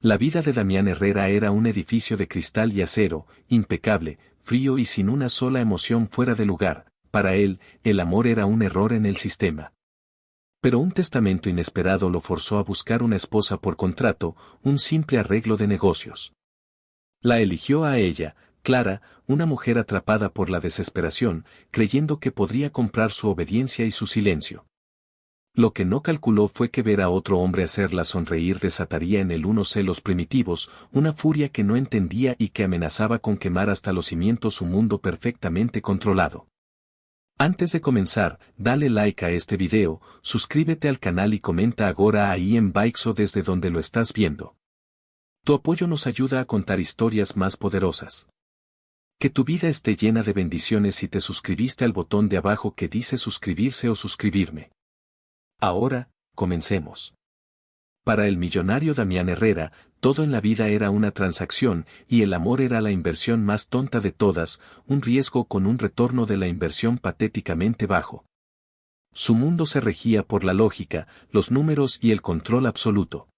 La vida de Damián Herrera era un edificio de cristal y acero, impecable, frío y sin una sola emoción fuera de lugar. Para él, el amor era un error en el sistema. Pero un testamento inesperado lo forzó a buscar una esposa por contrato, un simple arreglo de negocios. La eligió a ella, Clara, una mujer atrapada por la desesperación, creyendo que podría comprar su obediencia y su silencio. Lo que no calculó fue que ver a otro hombre hacerla sonreír desataría en él unos celos primitivos, una furia que no entendía y que amenazaba con quemar hasta los cimientos su mundo perfectamente controlado. Antes de comenzar, dale like a este video, suscríbete al canal y comenta ahora ahí en Baixo desde donde lo estás viendo. Tu apoyo nos ayuda a contar historias más poderosas. Que tu vida esté llena de bendiciones si te suscribiste al botón de abajo que dice suscribirse o suscribirme. Ahora, comencemos. Para el millonario Damián Herrera, todo en la vida era una transacción, y el amor era la inversión más tonta de todas, un riesgo con un retorno de la inversión patéticamente bajo. Su mundo se regía por la lógica, los números y el control absoluto.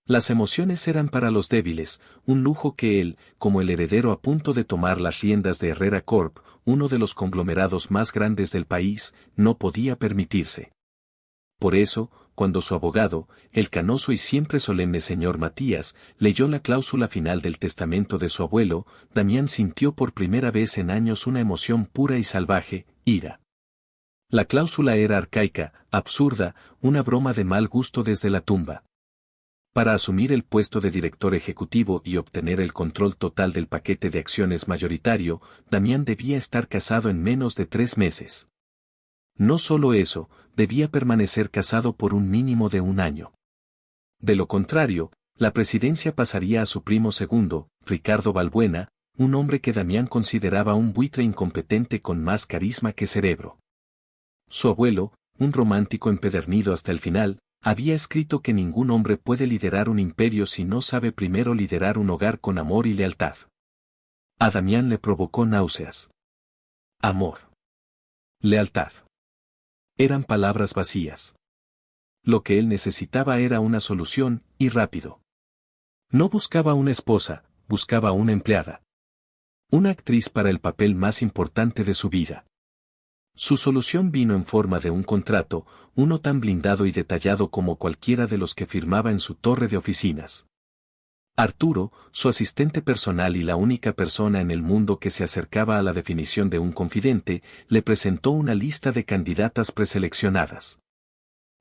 Las emociones eran para los débiles, un lujo que él, como el heredero a punto de tomar las riendas de Herrera Corp., uno de los conglomerados más grandes del país, no podía permitirse. Por eso, cuando su abogado, el canoso y siempre solemne señor Matías, leyó la cláusula final del testamento de su abuelo, Damián sintió por primera vez en años una emoción pura y salvaje, ira. La cláusula era arcaica, absurda, una broma de mal gusto desde la tumba. Para asumir el puesto de director ejecutivo y obtener el control total del paquete de acciones mayoritario, Damián debía estar casado en menos de 3 meses. No solo eso, debía permanecer casado por un mínimo de 1 año. De lo contrario, la presidencia pasaría a su primo segundo, Ricardo Balbuena, un hombre que Damián consideraba un buitre incompetente con más carisma que cerebro. Su abuelo, un romántico empedernido hasta el final, había escrito que ningún hombre puede liderar un imperio si no sabe primero liderar un hogar con amor y lealtad. A Damián le provocó náuseas. Amor. Lealtad. Eran palabras vacías. Lo que él necesitaba era una solución, y rápido. No buscaba una esposa, buscaba una empleada. Una actriz para el papel más importante de su vida. Su solución vino en forma de un contrato, uno tan blindado y detallado como cualquiera de los que firmaba en su torre de oficinas. Arturo, su asistente personal y la única persona en el mundo que se acercaba a la definición de un confidente, le presentó una lista de candidatas preseleccionadas.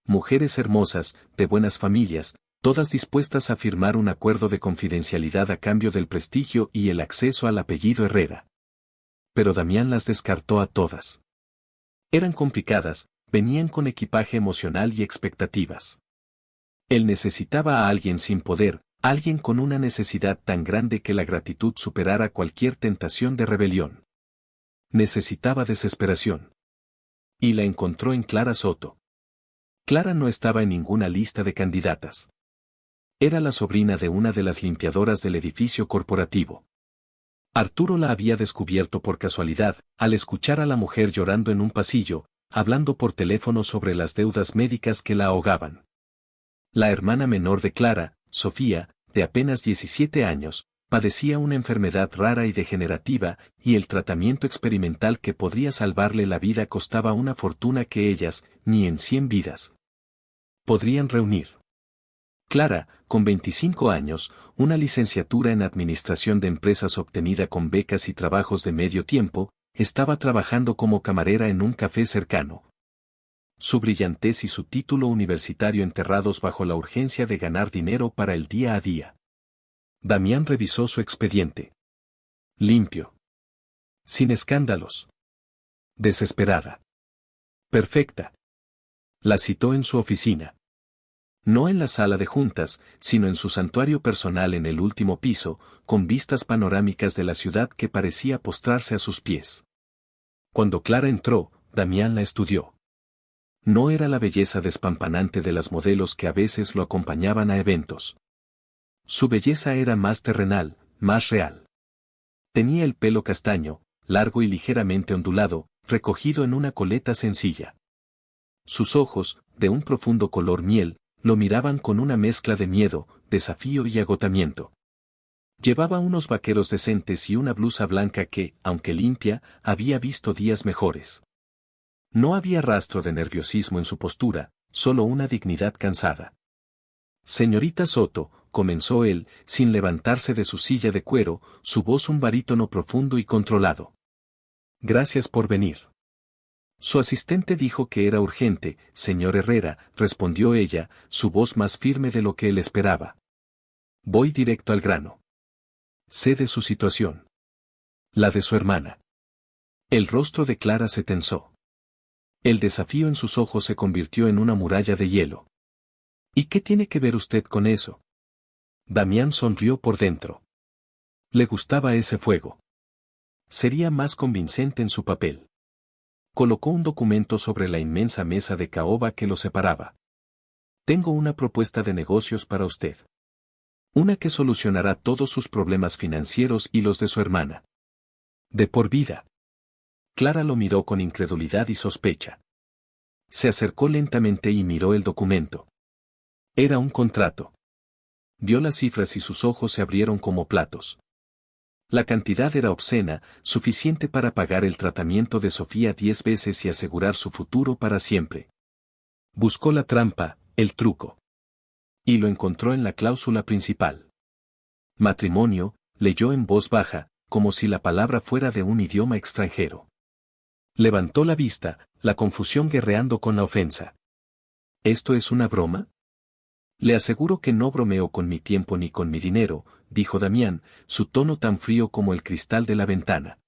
Mujeres hermosas, de buenas familias, todas dispuestas a firmar un acuerdo de confidencialidad a cambio del prestigio y el acceso al apellido Herrera. Pero Damián las descartó a todas. Eran complicadas, venían con equipaje emocional y expectativas. Él necesitaba a alguien sin poder, alguien con una necesidad tan grande que la gratitud superara cualquier tentación de rebelión. Necesitaba desesperación. Y la encontró en Clara Soto. Clara no estaba en ninguna lista de candidatas. Era la sobrina de una de las limpiadoras del edificio corporativo. Arturo la había descubierto por casualidad, al escuchar a la mujer llorando en un pasillo, hablando por teléfono sobre las deudas médicas que la ahogaban. La hermana menor de Clara, Sofía, de apenas 17 años, padecía una enfermedad rara y degenerativa, y el tratamiento experimental que podría salvarle la vida costaba una fortuna que ellas, ni en 100 vidas, podrían reunir. Clara, con 25 años, una licenciatura en Administración de Empresas obtenida con becas y trabajos de medio tiempo, estaba trabajando como camarera en un café cercano. Su brillantez y su título universitario enterrados bajo la urgencia de ganar dinero para el día a día. Damián revisó su expediente. Limpio. Sin escándalos. Desesperada. Perfecta. La citó en su oficina. No en la sala de juntas, sino en su santuario personal en el último piso, con vistas panorámicas de la ciudad que parecía postrarse a sus pies. Cuando Clara entró, Damián la estudió. No era la belleza despampanante de las modelos que a veces lo acompañaban a eventos. Su belleza era más terrenal, más real. Tenía el pelo castaño, largo y ligeramente ondulado, recogido en una coleta sencilla. Sus ojos, de un profundo color miel, lo miraban con una mezcla de miedo, desafío y agotamiento. Llevaba unos vaqueros decentes y una blusa blanca que, aunque limpia, había visto días mejores. No había rastro de nerviosismo en su postura, solo una dignidad cansada. Señorita Soto, comenzó él, sin levantarse de su silla de cuero, su voz un barítono profundo y controlado. Gracias por venir. Su asistente dijo que era urgente, señor Herrera, respondió ella, su voz más firme de lo que él esperaba. Voy directo al grano. Sé de su situación. La de su hermana. El rostro de Clara se tensó. El desafío en sus ojos se convirtió en una muralla de hielo. ¿Y qué tiene que ver usted con eso? Damián sonrió por dentro. Le gustaba ese fuego. Sería más convincente en su papel. Colocó un documento sobre la inmensa mesa de caoba que lo separaba. Tengo una propuesta de negocios para usted. Una que solucionará todos sus problemas financieros y los de su hermana. De por vida. Clara lo miró con incredulidad y sospecha. Se acercó lentamente y miró el documento. Era un contrato. Vio las cifras y sus ojos se abrieron como platos. La cantidad era obscena, suficiente para pagar el tratamiento de Sofía 10 veces y asegurar su futuro para siempre. Buscó la trampa, el truco. Y lo encontró en la cláusula principal. Matrimonio, leyó en voz baja, como si la palabra fuera de un idioma extranjero. Levantó la vista, la confusión guerreando con la ofensa. ¿Esto es una broma? Le aseguro que no bromeo con mi tiempo ni con mi dinero, dijo Damián, su tono tan frío como el cristal de la ventana.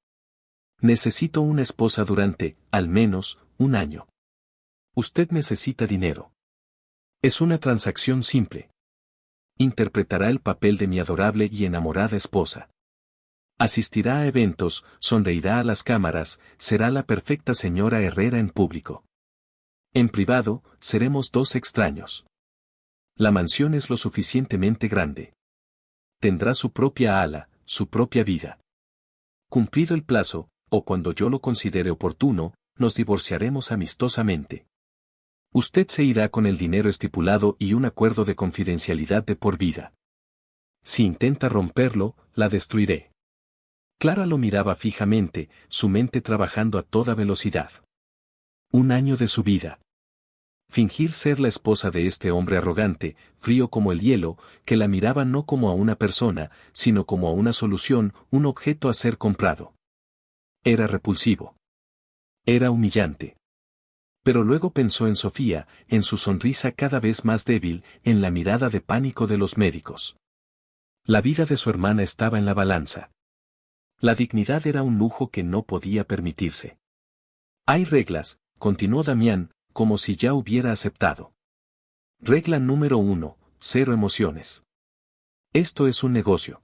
Necesito una esposa durante, al menos, un año. Usted necesita dinero. Es una transacción simple. Interpretará el papel de mi adorable y enamorada esposa. Asistirá a eventos, sonreirá a las cámaras, será la perfecta señora Herrera en público. En privado, seremos dos extraños. La mansión es lo suficientemente grande. Tendrá su propia ala, su propia vida. Cumplido el plazo, o cuando yo lo considere oportuno, nos divorciaremos amistosamente. Usted se irá con el dinero estipulado y un acuerdo de confidencialidad de por vida. Si intenta romperlo, la destruiré. Clara lo miraba fijamente, su mente trabajando a toda velocidad. Un año de su vida. Fingir ser la esposa de este hombre arrogante, frío como el hielo, que la miraba no como a una persona, sino como a una solución, un objeto a ser comprado. Era repulsivo. Era humillante. Pero luego pensó en Sofía, en su sonrisa cada vez más débil, en la mirada de pánico de los médicos. La vida de su hermana estaba en la balanza. La dignidad era un lujo que no podía permitirse. Hay reglas, continuó Damián, como si ya hubiera aceptado. Regla número 1, cero emociones. Esto es un negocio.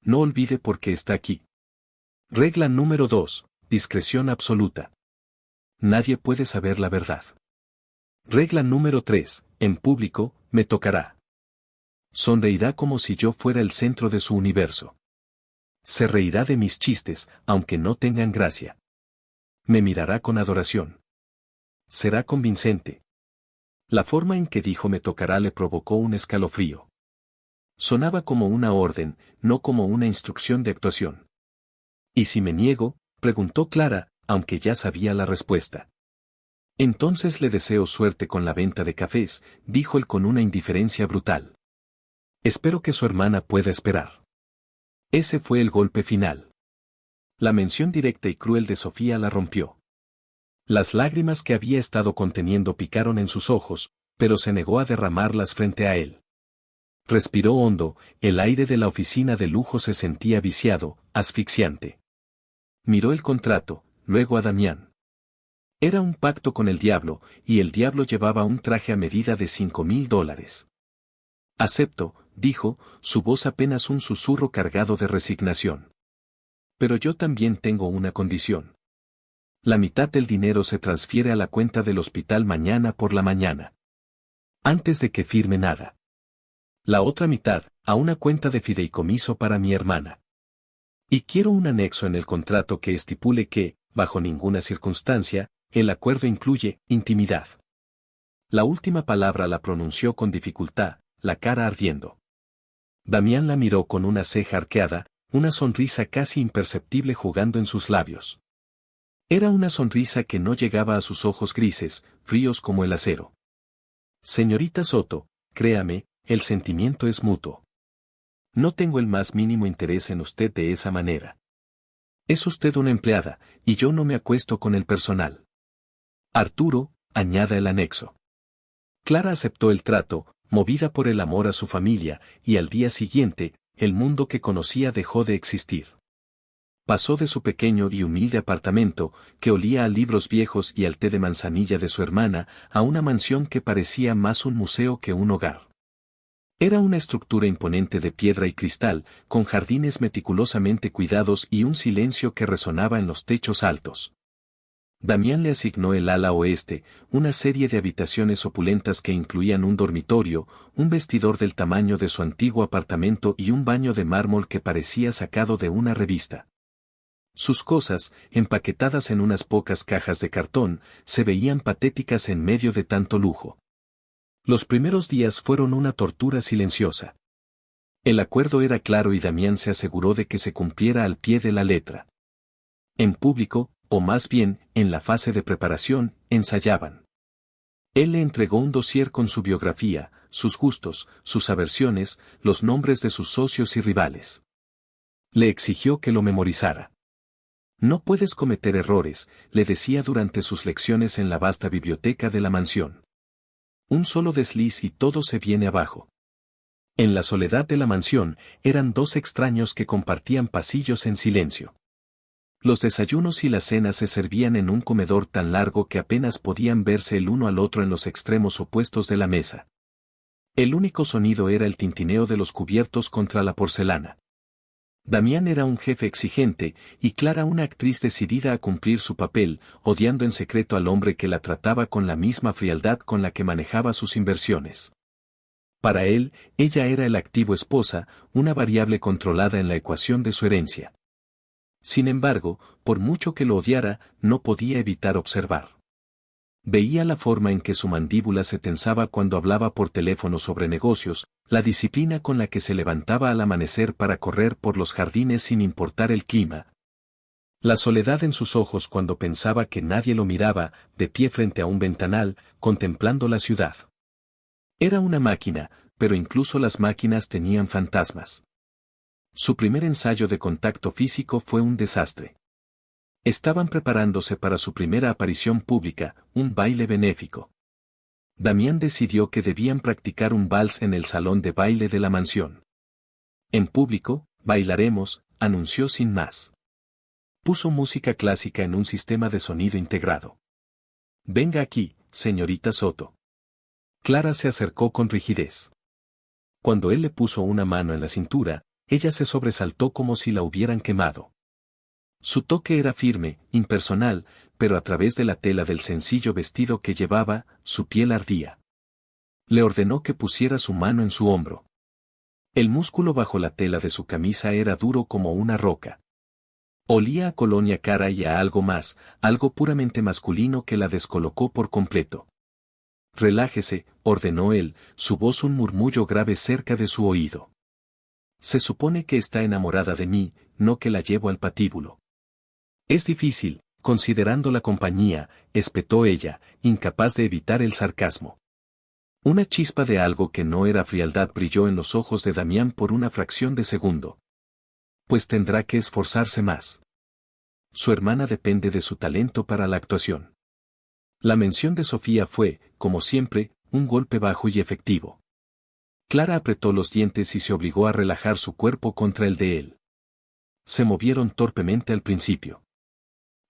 No olvide por qué está aquí. Regla número 2, discreción absoluta. Nadie puede saber la verdad. Regla número 3, en público, me tocará. Sonreirá como si yo fuera el centro de su universo. Se reirá de mis chistes, aunque no tengan gracia. Me mirará con adoración. Será convincente. La forma en que dijo me tocará le provocó un escalofrío. Sonaba como una orden, no como una instrucción de actuación. ¿Y si me niego?, preguntó Clara, aunque ya sabía la respuesta. Entonces le deseo suerte con la venta de cafés, dijo él con una indiferencia brutal. Espero que su hermana pueda esperar. Ese fue el golpe final. La mención directa y cruel de Sofía la rompió. Las lágrimas que había estado conteniendo picaron en sus ojos, pero se negó a derramarlas frente a él. Respiró hondo, el aire de la oficina de lujo se sentía viciado, asfixiante. Miró el contrato, luego a Damián. Era un pacto con el diablo, y el diablo llevaba un traje a medida de $5,000. Acepto, dijo, su voz apenas un susurro cargado de resignación. Pero yo también tengo una condición. La mitad del dinero se transfiere a la cuenta del hospital mañana por la mañana. Antes de que firme nada. La otra mitad, a una cuenta de fideicomiso para mi hermana. Y quiero un anexo en el contrato que estipule que, bajo ninguna circunstancia, el acuerdo incluye intimidad. La última palabra la pronunció con dificultad, la cara ardiendo. Damián la miró con una ceja arqueada, una sonrisa casi imperceptible jugando en sus labios. Era una sonrisa que no llegaba a sus ojos grises, fríos como el acero. Señorita Soto, créame, el sentimiento es mutuo. No tengo el más mínimo interés en usted de esa manera. Es usted una empleada, y yo no me acuesto con el personal. Arturo, añada el anexo. Clara aceptó el trato, movida por el amor a su familia, y al día siguiente, el mundo que conocía dejó de existir. Pasó de su pequeño y humilde apartamento, que olía a libros viejos y al té de manzanilla de su hermana, a una mansión que parecía más un museo que un hogar. Era una estructura imponente de piedra y cristal, con jardines meticulosamente cuidados y un silencio que resonaba en los techos altos. Damián le asignó el ala oeste, una serie de habitaciones opulentas que incluían un dormitorio, un vestidor del tamaño de su antiguo apartamento y un baño de mármol que parecía sacado de una revista. Sus cosas, empaquetadas en unas pocas cajas de cartón, se veían patéticas en medio de tanto lujo. Los primeros días fueron una tortura silenciosa. El acuerdo era claro y Damián se aseguró de que se cumpliera al pie de la letra. En público, o más bien, en la fase de preparación, ensayaban. Él le entregó un dossier con su biografía, sus gustos, sus aversiones, los nombres de sus socios y rivales. Le exigió que lo memorizara. No puedes cometer errores, le decía durante sus lecciones en la vasta biblioteca de la mansión. Un solo desliz y todo se viene abajo. En la soledad de la mansión, eran dos extraños que compartían pasillos en silencio. Los desayunos y las cenas se servían en un comedor tan largo que apenas podían verse el uno al otro en los extremos opuestos de la mesa. El único sonido era el tintineo de los cubiertos contra la porcelana. Damián era un jefe exigente, y Clara una actriz decidida a cumplir su papel, odiando en secreto al hombre que la trataba con la misma frialdad con la que manejaba sus inversiones. Para él, ella era el activo esposa, una variable controlada en la ecuación de su herencia. Sin embargo, por mucho que lo odiara, no podía evitar observar. Veía la forma en que su mandíbula se tensaba cuando hablaba por teléfono sobre negocios, la disciplina con la que se levantaba al amanecer para correr por los jardines sin importar el clima. La soledad en sus ojos cuando pensaba que nadie lo miraba, de pie frente a un ventanal, contemplando la ciudad. Era una máquina, pero incluso las máquinas tenían fantasmas. Su primer ensayo de contacto físico fue un desastre. Estaban preparándose para su primera aparición pública, un baile benéfico. Damián decidió que debían practicar un vals en el salón de baile de la mansión. En público, bailaremos, anunció sin más. Puso música clásica en un sistema de sonido integrado. Venga aquí, señorita Soto. Clara se acercó con rigidez. Cuando él le puso una mano en la cintura, ella se sobresaltó como si la hubieran quemado. Su toque era firme, impersonal, pero a través de la tela del sencillo vestido que llevaba, su piel ardía. Le ordenó que pusiera su mano en su hombro. El músculo bajo la tela de su camisa era duro como una roca. Olía a colonia cara y a algo más, algo puramente masculino que la descolocó por completo. Relájese, ordenó él, su voz un murmullo grave cerca de su oído. Se supone que está enamorada de mí, no que la llevo al patíbulo. Es difícil, considerando la compañía, espetó ella, incapaz de evitar el sarcasmo. Una chispa de algo que no era frialdad brilló en los ojos de Damián por una fracción de segundo. Pues tendrá que esforzarse más. Su hermana depende de su talento para la actuación. La mención de Sofía fue, como siempre, un golpe bajo y efectivo. Clara apretó los dientes y se obligó a relajar su cuerpo contra el de él. Se movieron torpemente al principio.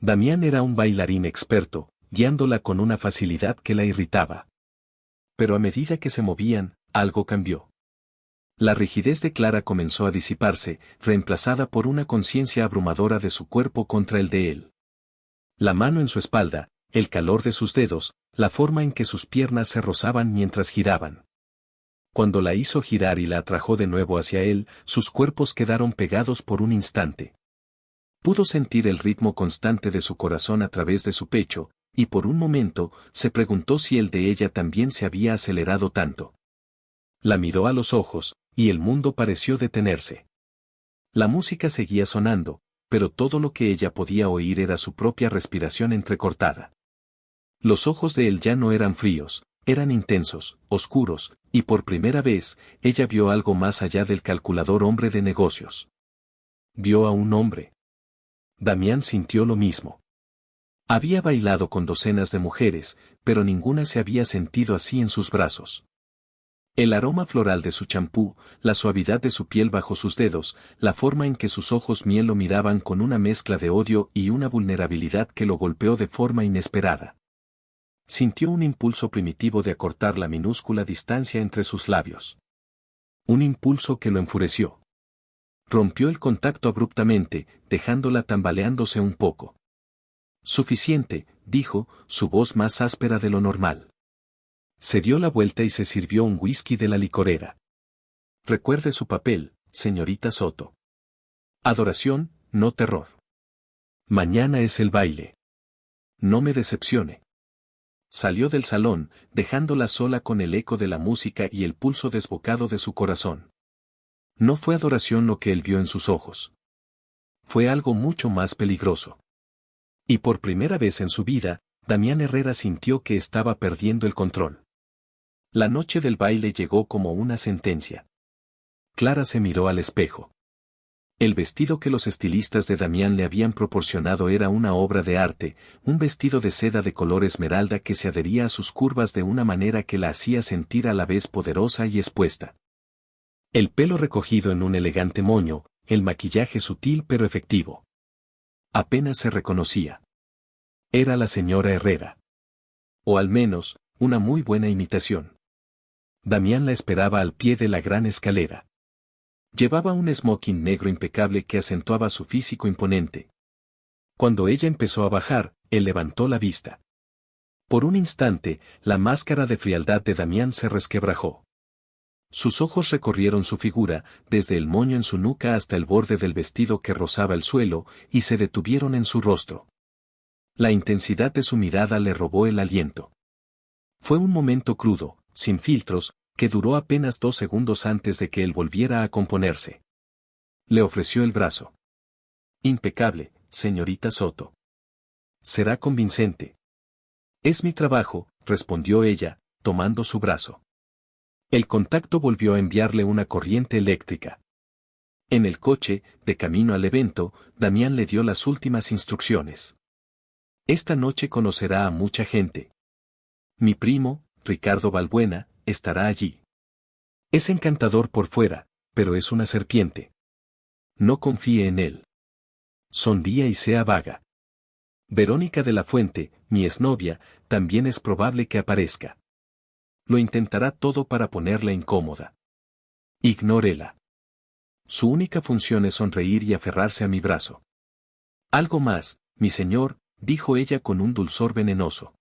Damián era un bailarín experto, guiándola con una facilidad que la irritaba. Pero a medida que se movían, algo cambió. La rigidez de Clara comenzó a disiparse, reemplazada por una conciencia abrumadora de su cuerpo contra el de él. La mano en su espalda, el calor de sus dedos, la forma en que sus piernas se rozaban mientras giraban. Cuando la hizo girar y la atrajo de nuevo hacia él, sus cuerpos quedaron pegados por un instante. Pudo sentir el ritmo constante de su corazón a través de su pecho, y por un momento, se preguntó si el de ella también se había acelerado tanto. La miró a los ojos, Y el mundo pareció detenerse. La música seguía sonando, pero todo lo que ella podía oír era su propia respiración entrecortada. Los ojos de él ya no eran fríos, eran intensos, oscuros, y por primera vez, ella vio algo más allá del calculador hombre de negocios. Vio a un hombre. Damián sintió lo mismo. Había bailado con docenas de mujeres, pero ninguna se había sentido así en sus brazos. El aroma floral de su champú, la suavidad de su piel bajo sus dedos, la forma en que sus ojos miel lo miraban con una mezcla de odio y una vulnerabilidad que lo golpeó de forma inesperada. Sintió un impulso primitivo de acortar la minúscula distancia entre sus labios. Un impulso que lo enfureció. Rompió el contacto abruptamente, dejándola tambaleándose un poco. Suficiente, dijo, su voz más áspera de lo normal. Se dio la vuelta y se sirvió un whisky de la licorera. Recuerde su papel, señorita Soto. Adoración, no terror. Mañana es el baile. No me decepcione. Salió del salón, dejándola sola con el eco de la música y el pulso desbocado de su corazón. No fue adoración lo que él vio en sus ojos. Fue algo mucho más peligroso. Y por primera vez en su vida, Damián Herrera sintió que estaba perdiendo el control. La noche del baile llegó como una sentencia. Clara se miró al espejo. El vestido que los estilistas de Damián le habían proporcionado era una obra de arte, un vestido de seda de color esmeralda que se adhería a sus curvas de una manera que la hacía sentir a la vez poderosa y expuesta. El pelo recogido en un elegante moño, el maquillaje sutil pero efectivo. Apenas se reconocía. Era la señora Herrera. O al menos, una muy buena imitación. Damián la esperaba al pie de la gran escalera. Llevaba un smoking negro impecable que acentuaba su físico imponente. Cuando ella empezó a bajar, él levantó la vista. Por un instante, la máscara de frialdad de Damián se resquebrajó. Sus ojos recorrieron su figura, desde el moño en su nuca hasta el borde del vestido que rozaba el suelo, y se detuvieron en su rostro. La intensidad de su mirada le robó el aliento. Fue un momento crudo, sin filtros, que duró apenas 2 segundos antes de que él volviera a componerse. Le ofreció el brazo. Impecable, señorita Soto. Será convincente. Es mi trabajo, respondió ella, tomando su brazo. El contacto volvió a enviarle una corriente eléctrica. En el coche, de camino al evento, Damián le dio las últimas instrucciones. Esta noche conocerá a mucha gente. Mi primo, Ricardo Balbuena, estará allí. Es encantador por fuera, pero es una serpiente. No confíe en él. Sonría y sea vaga. Verónica de la Fuente, mi exnovia, también es probable que aparezca. Lo intentará todo para ponerla incómoda. Ignórela. Su única función es sonreír y aferrarse a mi brazo. Algo más, mi señor, dijo ella con un dulzor venenoso.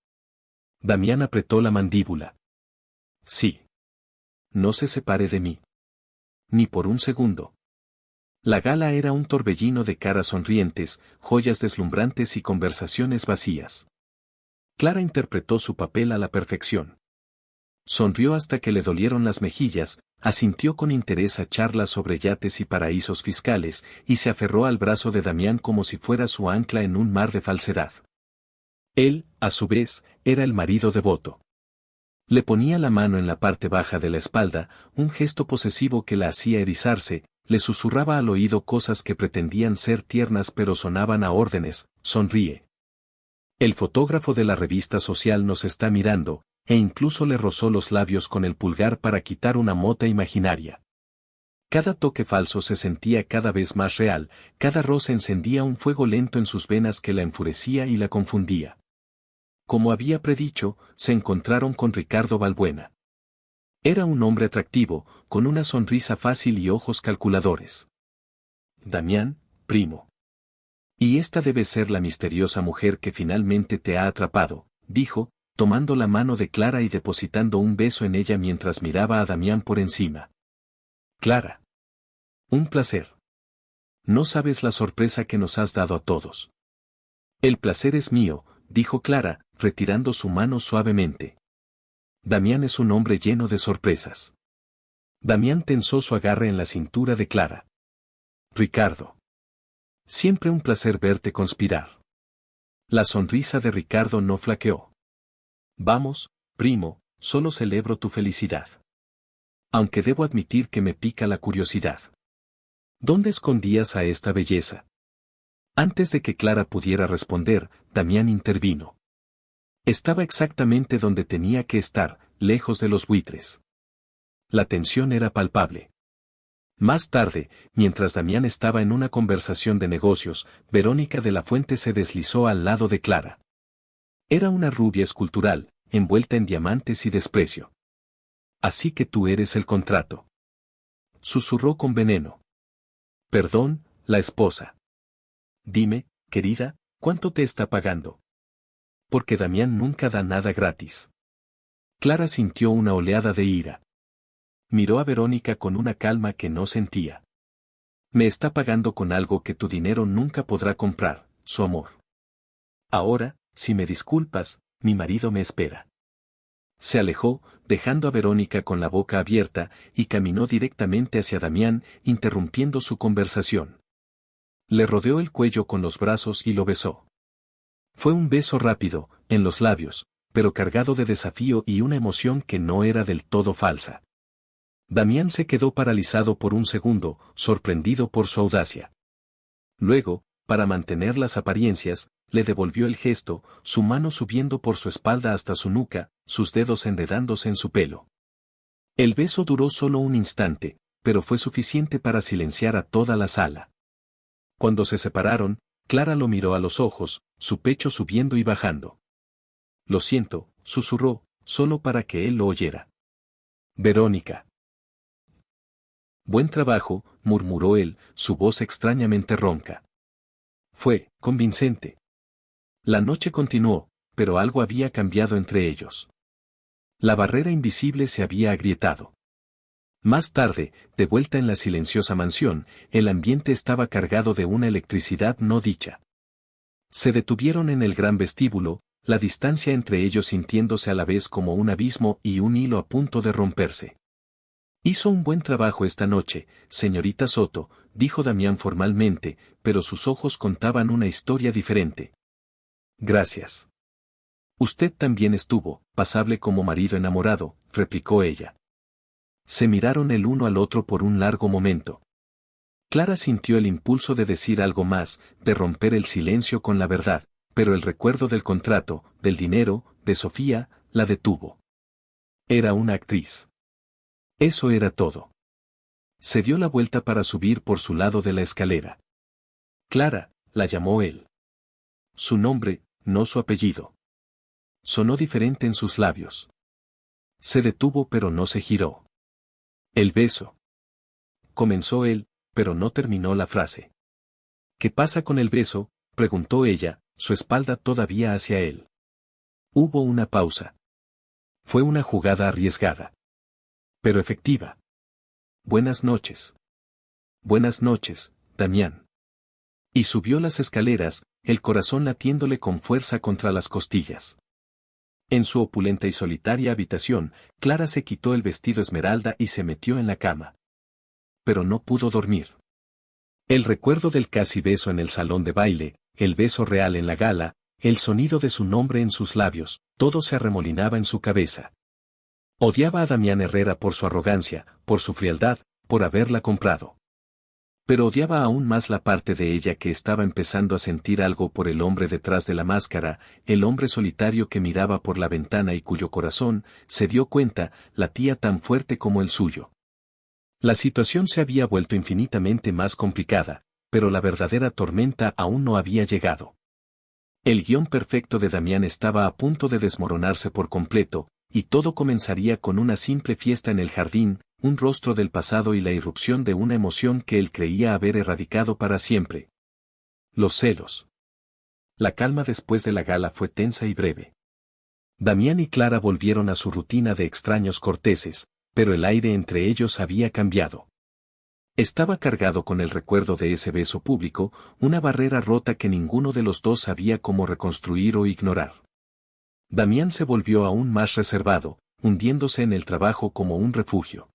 Damián apretó la mandíbula. Sí. No se separe de mí. Ni por un segundo. La gala era un torbellino de caras sonrientes, joyas deslumbrantes y conversaciones vacías. Clara interpretó su papel a la perfección. Sonrió hasta que le dolieron las mejillas, asintió con interés a charlas sobre yates y paraísos fiscales, y se aferró al brazo de Damián como si fuera su ancla en un mar de falsedad. Él, a su vez, era el marido devoto. Le ponía la mano en la parte baja de la espalda, un gesto posesivo que la hacía erizarse, le susurraba al oído cosas que pretendían ser tiernas pero sonaban a órdenes, sonríe. El fotógrafo de la revista social nos está mirando, e incluso le rozó los labios con el pulgar para quitar una mota imaginaria. Cada toque falso se sentía cada vez más real, cada roce encendía un fuego lento en sus venas que la enfurecía y la confundía. Como había predicho, se encontraron con Ricardo Balbuena. Era un hombre atractivo, con una sonrisa fácil y ojos calculadores. Damián, primo. Y esta debe ser la misteriosa mujer que finalmente te ha atrapado, dijo, tomando la mano de Clara y depositando un beso en ella mientras miraba a Damián por encima. Clara. Un placer. No sabes la sorpresa que nos has dado a todos. El placer es mío, dijo Clara, retirando su mano suavemente. Damián es un hombre lleno de sorpresas. Damián tensó su agarre en la cintura de Clara. Ricardo. Siempre un placer verte conspirar. La sonrisa de Ricardo no flaqueó. Vamos, primo, solo celebro tu felicidad. Aunque debo admitir que me pica la curiosidad. ¿Dónde escondías a esta belleza? Antes de que Clara pudiera responder, Damián intervino. Estaba exactamente donde tenía que estar, lejos de los buitres. La tensión era palpable. Más tarde, mientras Damián estaba en una conversación de negocios, Verónica de la Fuente se deslizó al lado de Clara. Era una rubia escultural, envuelta en diamantes y desprecio. Así que tú eres el contrato. Susurró con veneno. Perdón, la esposa. Dime, querida, ¿cuánto te está pagando? Porque Damián nunca da nada gratis. Clara sintió una oleada de ira. Miró a Verónica con una calma que no sentía. Me está pagando con algo que tu dinero nunca podrá comprar, su amor. Ahora, si me disculpas, mi marido me espera. Se alejó, dejando a Verónica con la boca abierta, y caminó directamente hacia Damián, interrumpiendo su conversación. Le rodeó el cuello con los brazos y lo besó. Fue un beso rápido, en los labios, pero cargado de desafío y una emoción que no era del todo falsa. Damián se quedó paralizado por un segundo, sorprendido por su audacia. Luego, para mantener las apariencias, le devolvió el gesto, su mano subiendo por su espalda hasta su nuca, sus dedos enredándose en su pelo. El beso duró solo un instante, pero fue suficiente para silenciar a toda la sala. Cuando se separaron, Clara lo miró a los ojos, su pecho subiendo y bajando. Lo siento, susurró, solo para que él lo oyera. Verónica. Buen trabajo, murmuró él, su voz extrañamente ronca. Fue convincente. La noche continuó, pero algo había cambiado entre ellos. La barrera invisible se había agrietado. Más tarde, de vuelta en la silenciosa mansión, el ambiente estaba cargado de una electricidad no dicha. Se detuvieron en el gran vestíbulo, la distancia entre ellos sintiéndose a la vez como un abismo y un hilo a punto de romperse. Hizo un buen trabajo esta noche, señorita Soto, dijo Damián formalmente, pero sus ojos contaban una historia diferente. Gracias. Usted también estuvo, pasable como marido enamorado, replicó ella. Se miraron el uno al otro por un largo momento. Clara sintió el impulso de decir algo más, de romper el silencio con la verdad, pero el recuerdo del contrato, del dinero, de Sofía, la detuvo. Era una actriz. Eso era todo. Se dio la vuelta para subir por su lado de la escalera. Clara, la llamó él. Su nombre, no su apellido. Sonó diferente en sus labios. Se detuvo pero no se giró. El beso. Comenzó él, pero no terminó la frase. ¿Qué pasa con el beso?, preguntó ella, su espalda todavía hacia él. Hubo una pausa. Fue una jugada arriesgada. Pero efectiva. Buenas noches. Buenas noches, Damián. Y subió las escaleras, el corazón latiéndole con fuerza contra las costillas. En su opulenta y solitaria habitación, Clara se quitó el vestido esmeralda y se metió en la cama. Pero no pudo dormir. El recuerdo del casi beso en el salón de baile, el beso real en la gala, el sonido de su nombre en sus labios, todo se arremolinaba en su cabeza. Odiaba a Damián Herrera por su arrogancia, por su frialdad, por haberla comprado. Pero odiaba aún más la parte de ella que estaba empezando a sentir algo por el hombre detrás de la máscara, el hombre solitario que miraba por la ventana y cuyo corazón, se dio cuenta, latía tan fuerte como el suyo. La situación se había vuelto infinitamente más complicada, pero la verdadera tormenta aún no había llegado. El guión perfecto de Damián estaba a punto de desmoronarse por completo, y todo comenzaría con una simple fiesta en el jardín, un rostro del pasado y la irrupción de una emoción que él creía haber erradicado para siempre. Los celos. La calma después de la gala fue tensa y breve. Damián y Clara volvieron a su rutina de extraños corteses, pero el aire entre ellos había cambiado. Estaba cargado con el recuerdo de ese beso público, una barrera rota que ninguno de los dos sabía cómo reconstruir o ignorar. Damián se volvió aún más reservado, hundiéndose en el trabajo como un refugio.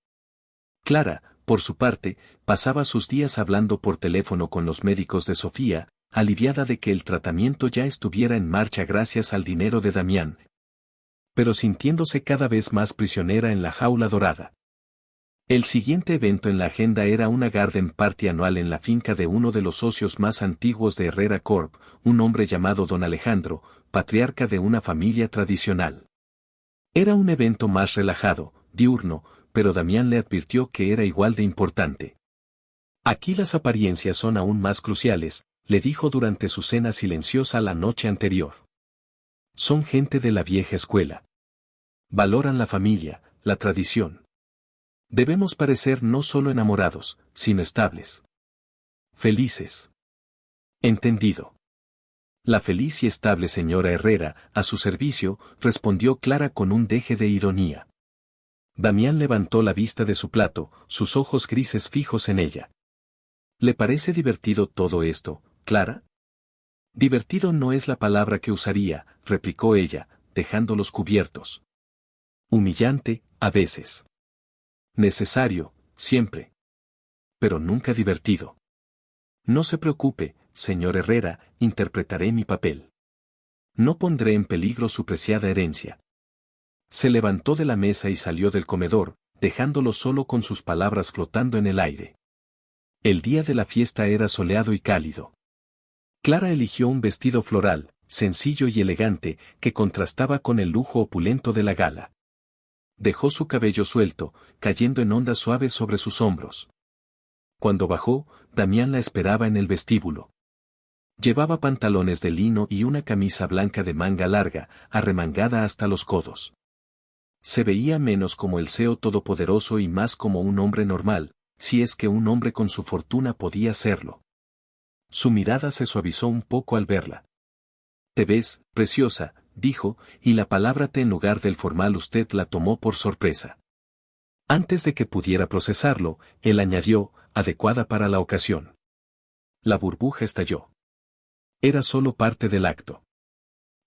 Clara, por su parte, pasaba sus días hablando por teléfono con los médicos de Sofía, aliviada de que el tratamiento ya estuviera en marcha gracias al dinero de Damián, pero sintiéndose cada vez más prisionera en la jaula dorada. El siguiente evento en la agenda era una garden party anual en la finca de uno de los socios más antiguos de Herrera Corp., un hombre llamado Don Alejandro, patriarca de una familia tradicional. Era un evento más relajado, diurno, pero Damián le advirtió que era igual de importante. Aquí las apariencias son aún más cruciales, le dijo durante su cena silenciosa la noche anterior. Son gente de la vieja escuela. Valoran la familia, la tradición. Debemos parecer no solo enamorados, sino estables. Felices. Entendido. La feliz y estable señora Herrera, a su servicio, respondió Clara con un deje de ironía. Damián levantó la vista de su plato, sus ojos grises fijos en ella. ¿Le parece divertido todo esto, Clara? Divertido no es la palabra que usaría, replicó ella, dejando los cubiertos. Humillante, a veces. Necesario, siempre. Pero nunca divertido. No se preocupe, señor Herrera, interpretaré mi papel. No pondré en peligro su preciada herencia. Se levantó de la mesa y salió del comedor, dejándolo solo con sus palabras flotando en el aire. El día de la fiesta era soleado y cálido. Clara eligió un vestido floral, sencillo y elegante, que contrastaba con el lujo opulento de la gala. Dejó su cabello suelto, cayendo en ondas suaves sobre sus hombros. Cuando bajó, Damián la esperaba en el vestíbulo. Llevaba pantalones de lino y una camisa blanca de manga larga, arremangada hasta los codos. Se veía menos como el CEO todopoderoso y más como un hombre normal, si es que un hombre con su fortuna podía serlo. Su mirada se suavizó un poco al verla. «Te ves, preciosa», dijo, y la palabra te en lugar del formal usted la tomó por sorpresa. Antes de que pudiera procesarlo, él añadió, adecuada para la ocasión. La burbuja estalló. Era solo parte del acto.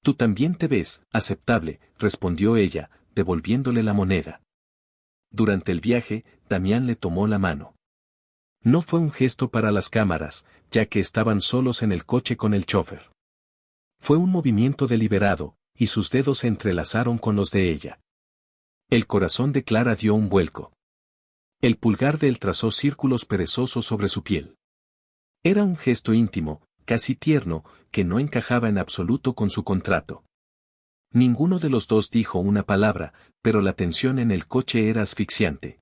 Tú también te ves, aceptable, respondió ella, devolviéndole la moneda. Durante el viaje, Damián le tomó la mano. No fue un gesto para las cámaras, ya que estaban solos en el coche con el chofer. Fue un movimiento deliberado, y sus dedos se entrelazaron con los de ella. El corazón de Clara dio un vuelco. El pulgar de él trazó círculos perezosos sobre su piel. Era un gesto íntimo, casi tierno, que no encajaba en absoluto con su contrato. Ninguno de los dos dijo una palabra, pero la tensión en el coche era asfixiante.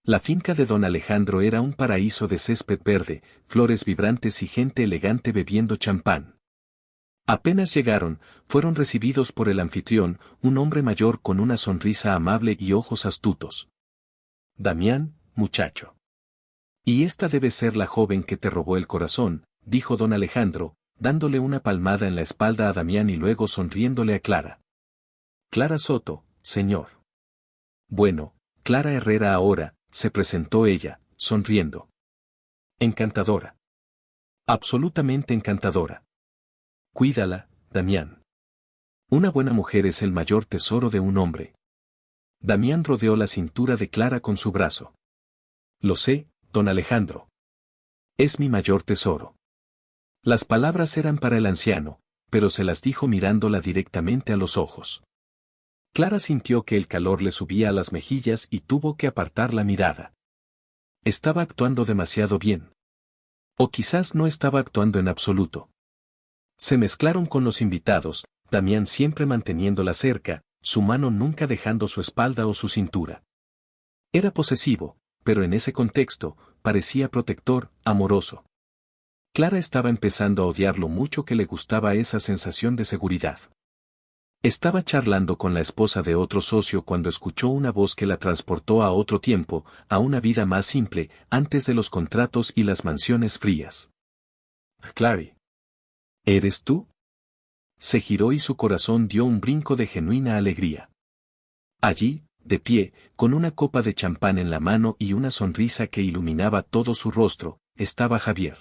La finca de don Alejandro era un paraíso de césped verde, flores vibrantes y gente elegante bebiendo champán. Apenas llegaron, fueron recibidos por el anfitrión, un hombre mayor con una sonrisa amable y ojos astutos. Damián, muchacho. Y esta debe ser la joven que te robó el corazón, dijo don Alejandro, dándole una palmada en la espalda a Damián y luego sonriéndole a Clara. Clara Soto, señor. Bueno, Clara Herrera ahora, se presentó ella, sonriendo. Encantadora. Absolutamente encantadora. Cuídala, Damián. Una buena mujer es el mayor tesoro de un hombre. Damián rodeó la cintura de Clara con su brazo. Lo sé, don Alejandro. Es mi mayor tesoro. Las palabras eran para el anciano, pero se las dijo mirándola directamente a los ojos. Clara sintió que el calor le subía a las mejillas y tuvo que apartar la mirada. Estaba actuando demasiado bien. O quizás no estaba actuando en absoluto. Se mezclaron con los invitados, Damián siempre manteniéndola cerca, su mano nunca dejando su espalda o su cintura. Era posesivo, pero en ese contexto, parecía protector, amoroso. Clara estaba empezando a odiar lo mucho que le gustaba esa sensación de seguridad. Estaba charlando con la esposa de otro socio cuando escuchó una voz que la transportó a otro tiempo, a una vida más simple, antes de los contratos y las mansiones frías. «Clary. ¿Eres tú?» Se giró y su corazón dio un brinco de genuina alegría. Allí, de pie, con una copa de champán en la mano y una sonrisa que iluminaba todo su rostro, estaba Javier.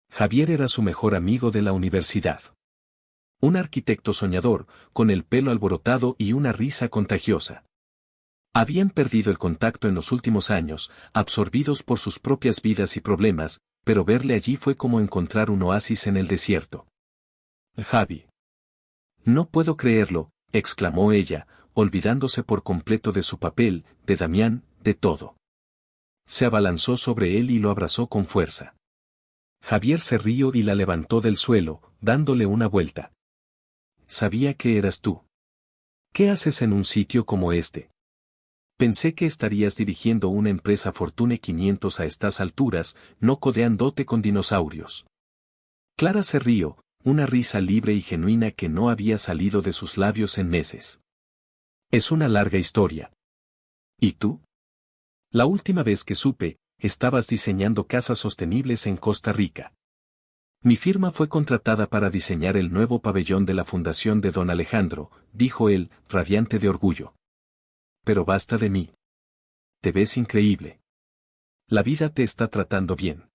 Javier era su mejor amigo de la universidad. Un arquitecto soñador, con el pelo alborotado y una risa contagiosa. Habían perdido el contacto en los últimos años, absorbidos por sus propias vidas y problemas, pero verle allí fue como encontrar un oasis en el desierto. Javi. No puedo creerlo, exclamó ella, olvidándose por completo de su papel, de Damián, de todo. Se abalanzó sobre él y lo abrazó con fuerza. Javier se rió y la levantó del suelo, dándole una vuelta. Sabía que eras tú. ¿Qué haces en un sitio como este? Pensé que estarías dirigiendo una empresa Fortune 500 a estas alturas, no codeándote con dinosaurios. Clara se rió, una risa libre y genuina que no había salido de sus labios en meses. Es una larga historia. ¿Y tú? La última vez que supe, estabas diseñando casas sostenibles en Costa Rica. Mi firma fue contratada para diseñar el nuevo pabellón de la fundación de don Alejandro, dijo él, radiante de orgullo. Pero basta de mí. Te ves increíble. La vida te está tratando bien.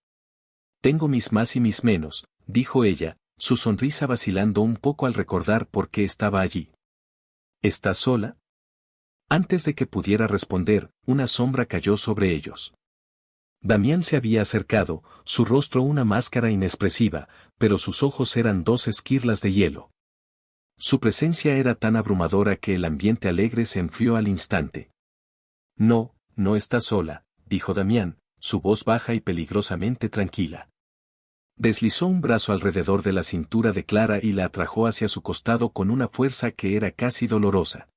Tengo mis más y mis menos, dijo ella, su sonrisa vacilando un poco al recordar por qué estaba allí. ¿Estás sola? Antes de que pudiera responder, una sombra cayó sobre ellos. Damián se había acercado, su rostro una máscara inexpresiva, pero sus ojos eran dos esquirlas de hielo. Su presencia era tan abrumadora que el ambiente alegre se enfrió al instante. No, no estás sola, dijo Damián, su voz baja y peligrosamente tranquila. Deslizó un brazo alrededor de la cintura de Clara y la atrajo hacia su costado con una fuerza que era casi dolorosa.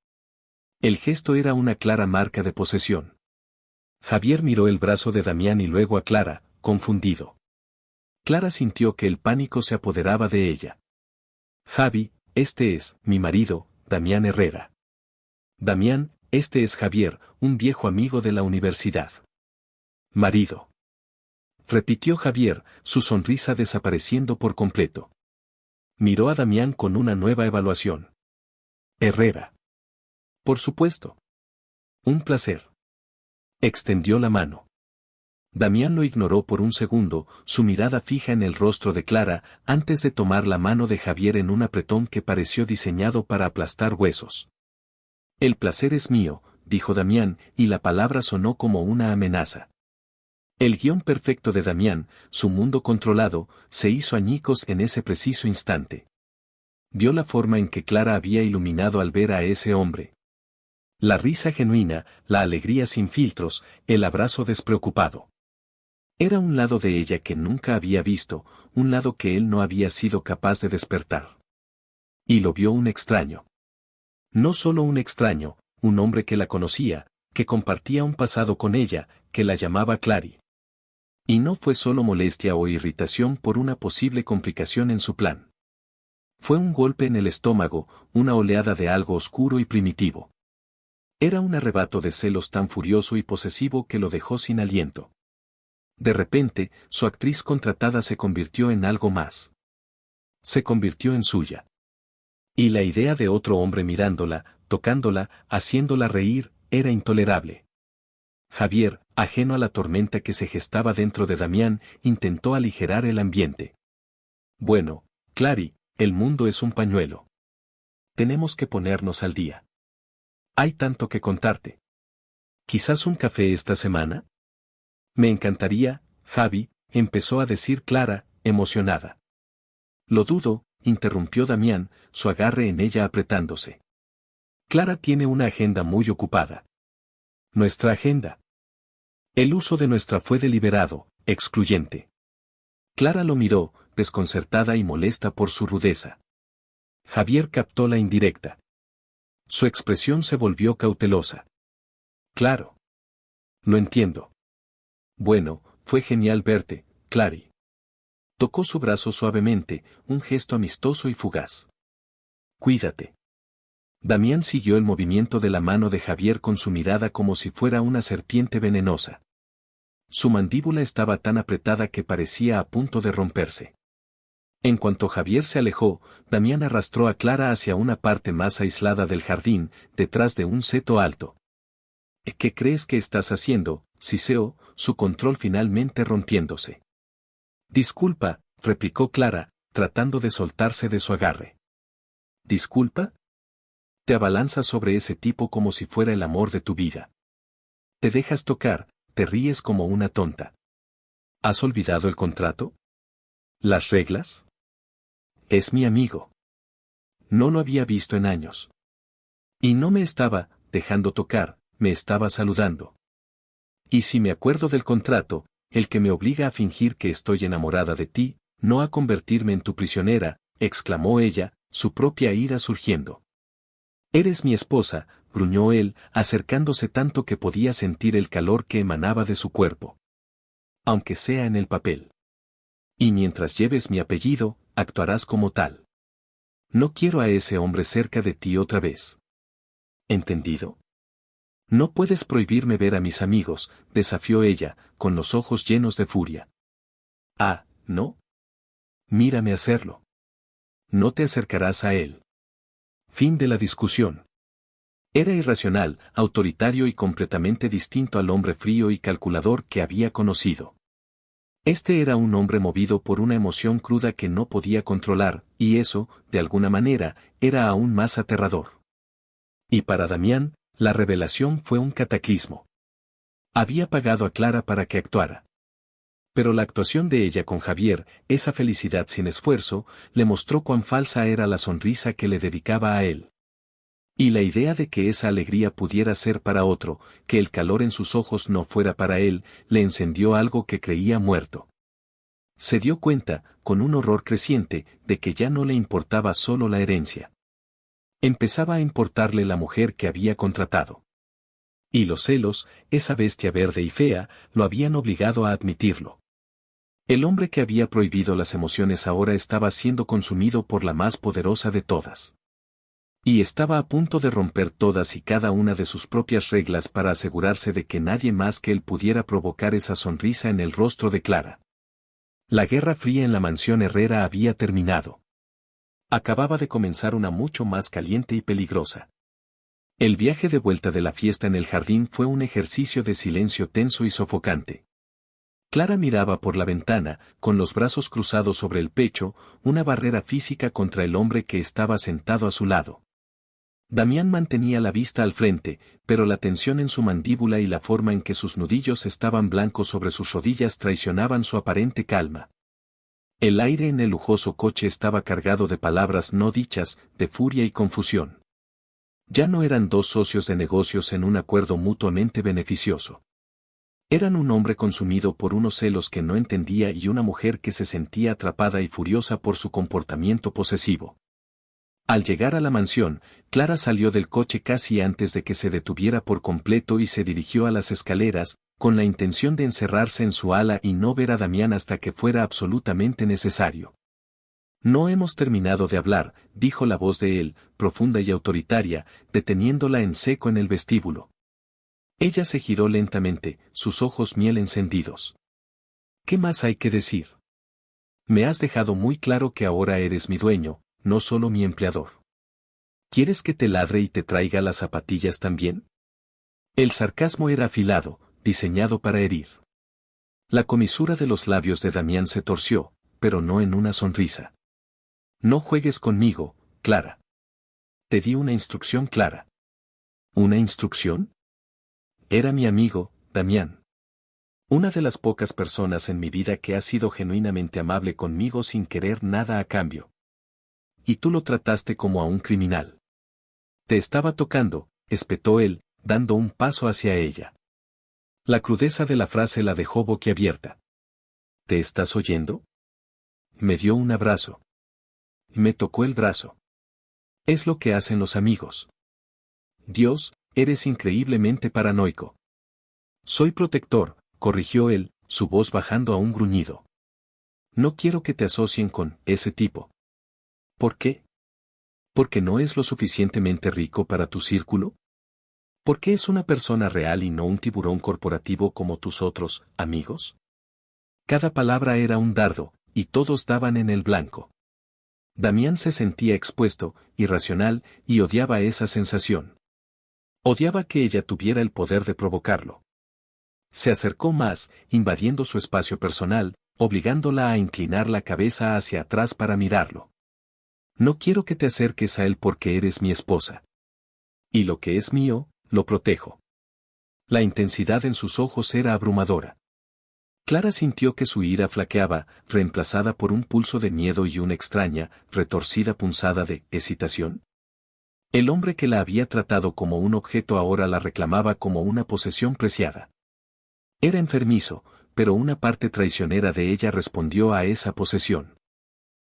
El gesto era una clara marca de posesión. Javier miró el brazo de Damián y luego a Clara, confundido. Clara sintió que el pánico se apoderaba de ella. Javi, este es, mi marido, Damián Herrera. Damián, este es Javier, un viejo amigo de la universidad. Marido. Repitió Javier, su sonrisa desapareciendo por completo. Miró a Damián con una nueva evaluación. Herrera. Por supuesto. Un placer. Extendió la mano. Damián lo ignoró por un segundo, su mirada fija en el rostro de Clara, antes de tomar la mano de Javier en un apretón que pareció diseñado para aplastar huesos. El placer es mío, dijo Damián, y la palabra sonó como una amenaza. El guión perfecto de Damián, su mundo controlado, se hizo añicos en ese preciso instante. Vio la forma en que Clara había iluminado al ver a ese hombre. La risa genuina, la alegría sin filtros, el abrazo despreocupado. Era un lado de ella que nunca había visto, un lado que él no había sido capaz de despertar. Y lo vio un extraño. No solo un extraño, un hombre que la conocía, que compartía un pasado con ella, que la llamaba Clary. Y no fue solo molestia o irritación por una posible complicación en su plan. Fue un golpe en el estómago, una oleada de algo oscuro y primitivo. Era un arrebato de celos tan furioso y posesivo que lo dejó sin aliento. De repente, su actriz contratada se convirtió en algo más. Se convirtió en suya. Y la idea de otro hombre mirándola, tocándola, haciéndola reír, era intolerable. Javier, ajeno a la tormenta que se gestaba dentro de Damián, intentó aligerar el ambiente. Bueno, Clary, el mundo es un pañuelo. Tenemos que ponernos al día. Hay tanto que contarte. ¿Quizás un café esta semana? Me encantaría, Javi, empezó a decir Clara, emocionada. Lo dudo, interrumpió Damián, su agarre en ella apretándose. Clara tiene una agenda muy ocupada. Nuestra agenda. El uso de nuestra fue deliberado, excluyente. Clara lo miró, desconcertada y molesta por su rudeza. Javier captó la indirecta. Su expresión se volvió cautelosa. Claro. Lo entiendo. Bueno, fue genial verte, Clary. Tocó su brazo suavemente, un gesto amistoso y fugaz. Cuídate. Damián siguió el movimiento de la mano de Javier con su mirada como si fuera una serpiente venenosa. Su mandíbula estaba tan apretada que parecía a punto de romperse. En cuanto Javier se alejó, Damián arrastró a Clara hacia una parte más aislada del jardín, detrás de un seto alto. ¿Qué crees que estás haciendo, siseó, su control finalmente rompiéndose? Disculpa, replicó Clara, tratando de soltarse de su agarre. ¿Disculpa? Te abalanzas sobre ese tipo como si fuera el amor de tu vida. Te dejas tocar, te ríes como una tonta. ¿Has olvidado el contrato? ¿Las reglas? Es mi amigo. No lo había visto en años. Y no me estaba dejando tocar, me estaba saludando. Y si me acuerdo del contrato, el que me obliga a fingir que estoy enamorada de ti, no a convertirme en tu prisionera, exclamó ella, su propia ira surgiendo. Eres mi esposa, gruñó él, acercándose tanto que podía sentir el calor que emanaba de su cuerpo. Aunque sea en el papel. Y mientras lleves mi apellido, actuarás como tal. No quiero a ese hombre cerca de ti otra vez. ¿Entendido? No puedes prohibirme ver a mis amigos, desafió ella, con los ojos llenos de furia. Ah, ¿no? Mírame hacerlo. No te acercarás a él. Fin de la discusión. Era irracional, autoritario y completamente distinto al hombre frío y calculador que había conocido. Este era un hombre movido por una emoción cruda que no podía controlar, y eso, de alguna manera, era aún más aterrador. Y para Damián, la revelación fue un cataclismo. Había pagado a Clara para que actuara. Pero la actuación de ella con Javier, esa felicidad sin esfuerzo, le mostró cuán falsa era la sonrisa que le dedicaba a él. Y la idea de que esa alegría pudiera ser para otro, que el calor en sus ojos no fuera para él, le encendió algo que creía muerto. Se dio cuenta, con un horror creciente, de que ya no le importaba solo la herencia. Empezaba a importarle la mujer que había contratado. Y los celos, esa bestia verde y fea, lo habían obligado a admitirlo. El hombre que había prohibido las emociones ahora estaba siendo consumido por la más poderosa de todas. Y estaba a punto de romper todas y cada una de sus propias reglas para asegurarse de que nadie más que él pudiera provocar esa sonrisa en el rostro de Clara. La guerra fría en la mansión Herrera había terminado. Acababa de comenzar una mucho más caliente y peligrosa. El viaje de vuelta de la fiesta en el jardín fue un ejercicio de silencio tenso y sofocante. Clara miraba por la ventana, con los brazos cruzados sobre el pecho, una barrera física contra el hombre que estaba sentado a su lado. Damián mantenía la vista al frente, pero la tensión en su mandíbula y la forma en que sus nudillos estaban blancos sobre sus rodillas traicionaban su aparente calma. El aire en el lujoso coche estaba cargado de palabras no dichas, de furia y confusión. Ya no eran dos socios de negocios en un acuerdo mutuamente beneficioso. Eran un hombre consumido por unos celos que no entendía y una mujer que se sentía atrapada y furiosa por su comportamiento posesivo. Al llegar a la mansión, Clara salió del coche casi antes de que se detuviera por completo y se dirigió a las escaleras, con la intención de encerrarse en su ala y no ver a Damián hasta que fuera absolutamente necesario. No hemos terminado de hablar, dijo la voz de él, profunda y autoritaria, deteniéndola en seco en el vestíbulo. Ella se giró lentamente, sus ojos miel encendidos. ¿Qué más hay que decir? Me has dejado muy claro que ahora eres mi dueño, no solo mi empleador. ¿Quieres que te ladre y te traiga las zapatillas también? El sarcasmo era afilado, diseñado para herir. La comisura de los labios de Damián se torció, pero no en una sonrisa. No juegues conmigo, Clara. Te di una instrucción clara. ¿Una instrucción? Era mi amigo, Damián. Una de las pocas personas en mi vida que ha sido genuinamente amable conmigo sin querer nada a cambio. Y tú lo trataste como a un criminal. Te estaba tocando, espetó él, dando un paso hacia ella. La crudeza de la frase la dejó boquiabierta. ¿Te estás oyendo? Me dio un abrazo. Me tocó el brazo. Es lo que hacen los amigos. Dios, eres increíblemente paranoico. Soy protector, corrigió él, su voz bajando a un gruñido. No quiero que te asocien con ese tipo. ¿Por qué? ¿Porque no es lo suficientemente rico para tu círculo? ¿Porque es una persona real y no un tiburón corporativo como tus otros amigos? Cada palabra era un dardo, y todos daban en el blanco. Damián se sentía expuesto, irracional, y odiaba esa sensación. Odiaba que ella tuviera el poder de provocarlo. Se acercó más, invadiendo su espacio personal, obligándola a inclinar la cabeza hacia atrás para mirarlo. No quiero que te acerques a él porque eres mi esposa. Y lo que es mío, lo protejo. La intensidad en sus ojos era abrumadora. Clara sintió que su ira flaqueaba, reemplazada por un pulso de miedo y una extraña, retorcida punzada de excitación. El hombre que la había tratado como un objeto ahora la reclamaba como una posesión preciada. Era enfermizo, pero una parte traicionera de ella respondió a esa posesión.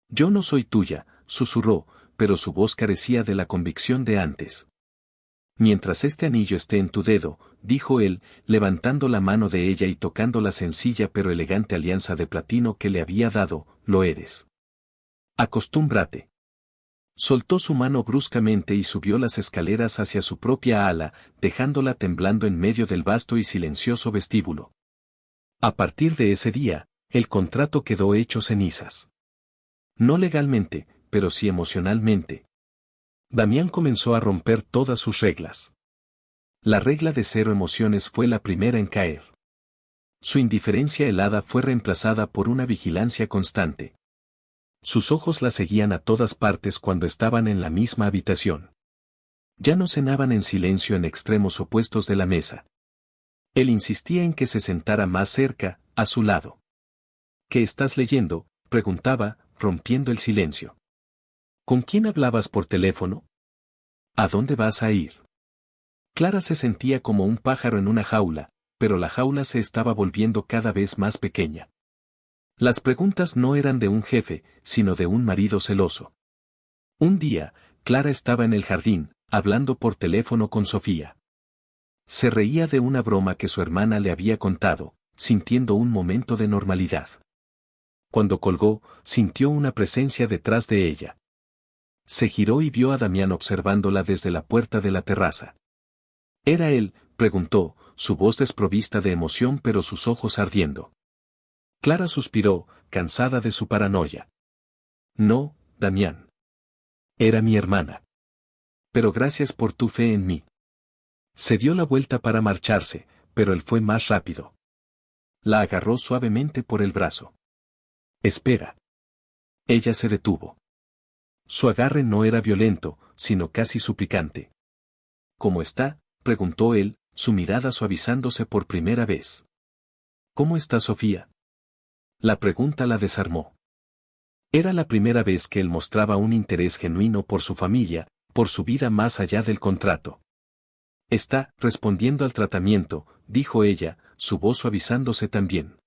Yo no soy tuya, susurró, pero su voz carecía de la convicción de antes. Mientras este anillo esté en tu dedo, dijo él, levantando la mano de ella y tocando la sencilla pero elegante alianza de platino que le había dado, lo eres. Acostúmbrate. Soltó su mano bruscamente y subió las escaleras hacia su propia ala, dejándola temblando en medio del vasto y silencioso vestíbulo. A partir de ese día, el contrato quedó hecho cenizas. No legalmente, pero sí emocionalmente. Damián comenzó a romper todas sus reglas. La regla de 0 emociones fue la primera en caer. Su indiferencia helada fue reemplazada por una vigilancia constante. Sus ojos la seguían a todas partes cuando estaban en la misma habitación. Ya no cenaban en silencio en extremos opuestos de la mesa. Él insistía en que se sentara más cerca, a su lado. ¿Qué estás leyendo?, preguntaba, rompiendo el silencio. ¿Con quién hablabas por teléfono? ¿A dónde vas a ir? Clara se sentía como un pájaro en una jaula, pero la jaula se estaba volviendo cada vez más pequeña. Las preguntas no eran de un jefe, sino de un marido celoso. Un día, Clara estaba en el jardín, hablando por teléfono con Sofía. Se reía de una broma que su hermana le había contado, sintiendo un momento de normalidad. Cuando colgó, sintió una presencia detrás de ella. Se giró y vio a Damián observándola desde la puerta de la terraza. ¿Era él?, preguntó, su voz desprovista de emoción pero sus ojos ardiendo. Clara suspiró, cansada de su paranoia. No, Damián. Era mi hermana. Pero gracias por tu fe en mí. Se dio la vuelta para marcharse, pero él fue más rápido. La agarró suavemente por el brazo. Espera. Ella se detuvo. Su agarre no era violento, sino casi suplicante. ¿Cómo está?, preguntó él, su mirada suavizándose por primera vez. ¿Cómo está Sofía? La pregunta la desarmó. Era la primera vez que él mostraba un interés genuino por su familia, por su vida más allá del contrato. Está respondiendo al tratamiento, dijo ella, su voz suavizándose también.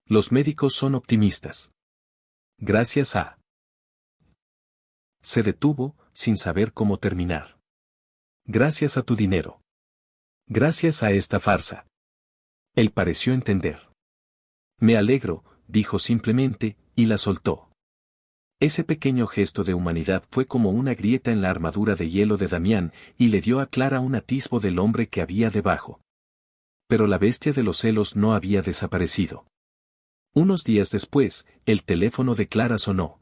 Los médicos son optimistas. Gracias a... Se detuvo, sin saber cómo terminar. Gracias a tu dinero. Gracias a esta farsa. Él pareció entender. Me alegro, dijo simplemente, y la soltó. Ese pequeño gesto de humanidad fue como una grieta en la armadura de hielo de Damián, y le dio a Clara un atisbo del hombre que había debajo. Pero la bestia de los celos no había desaparecido. Unos días después, el teléfono de Clara sonó.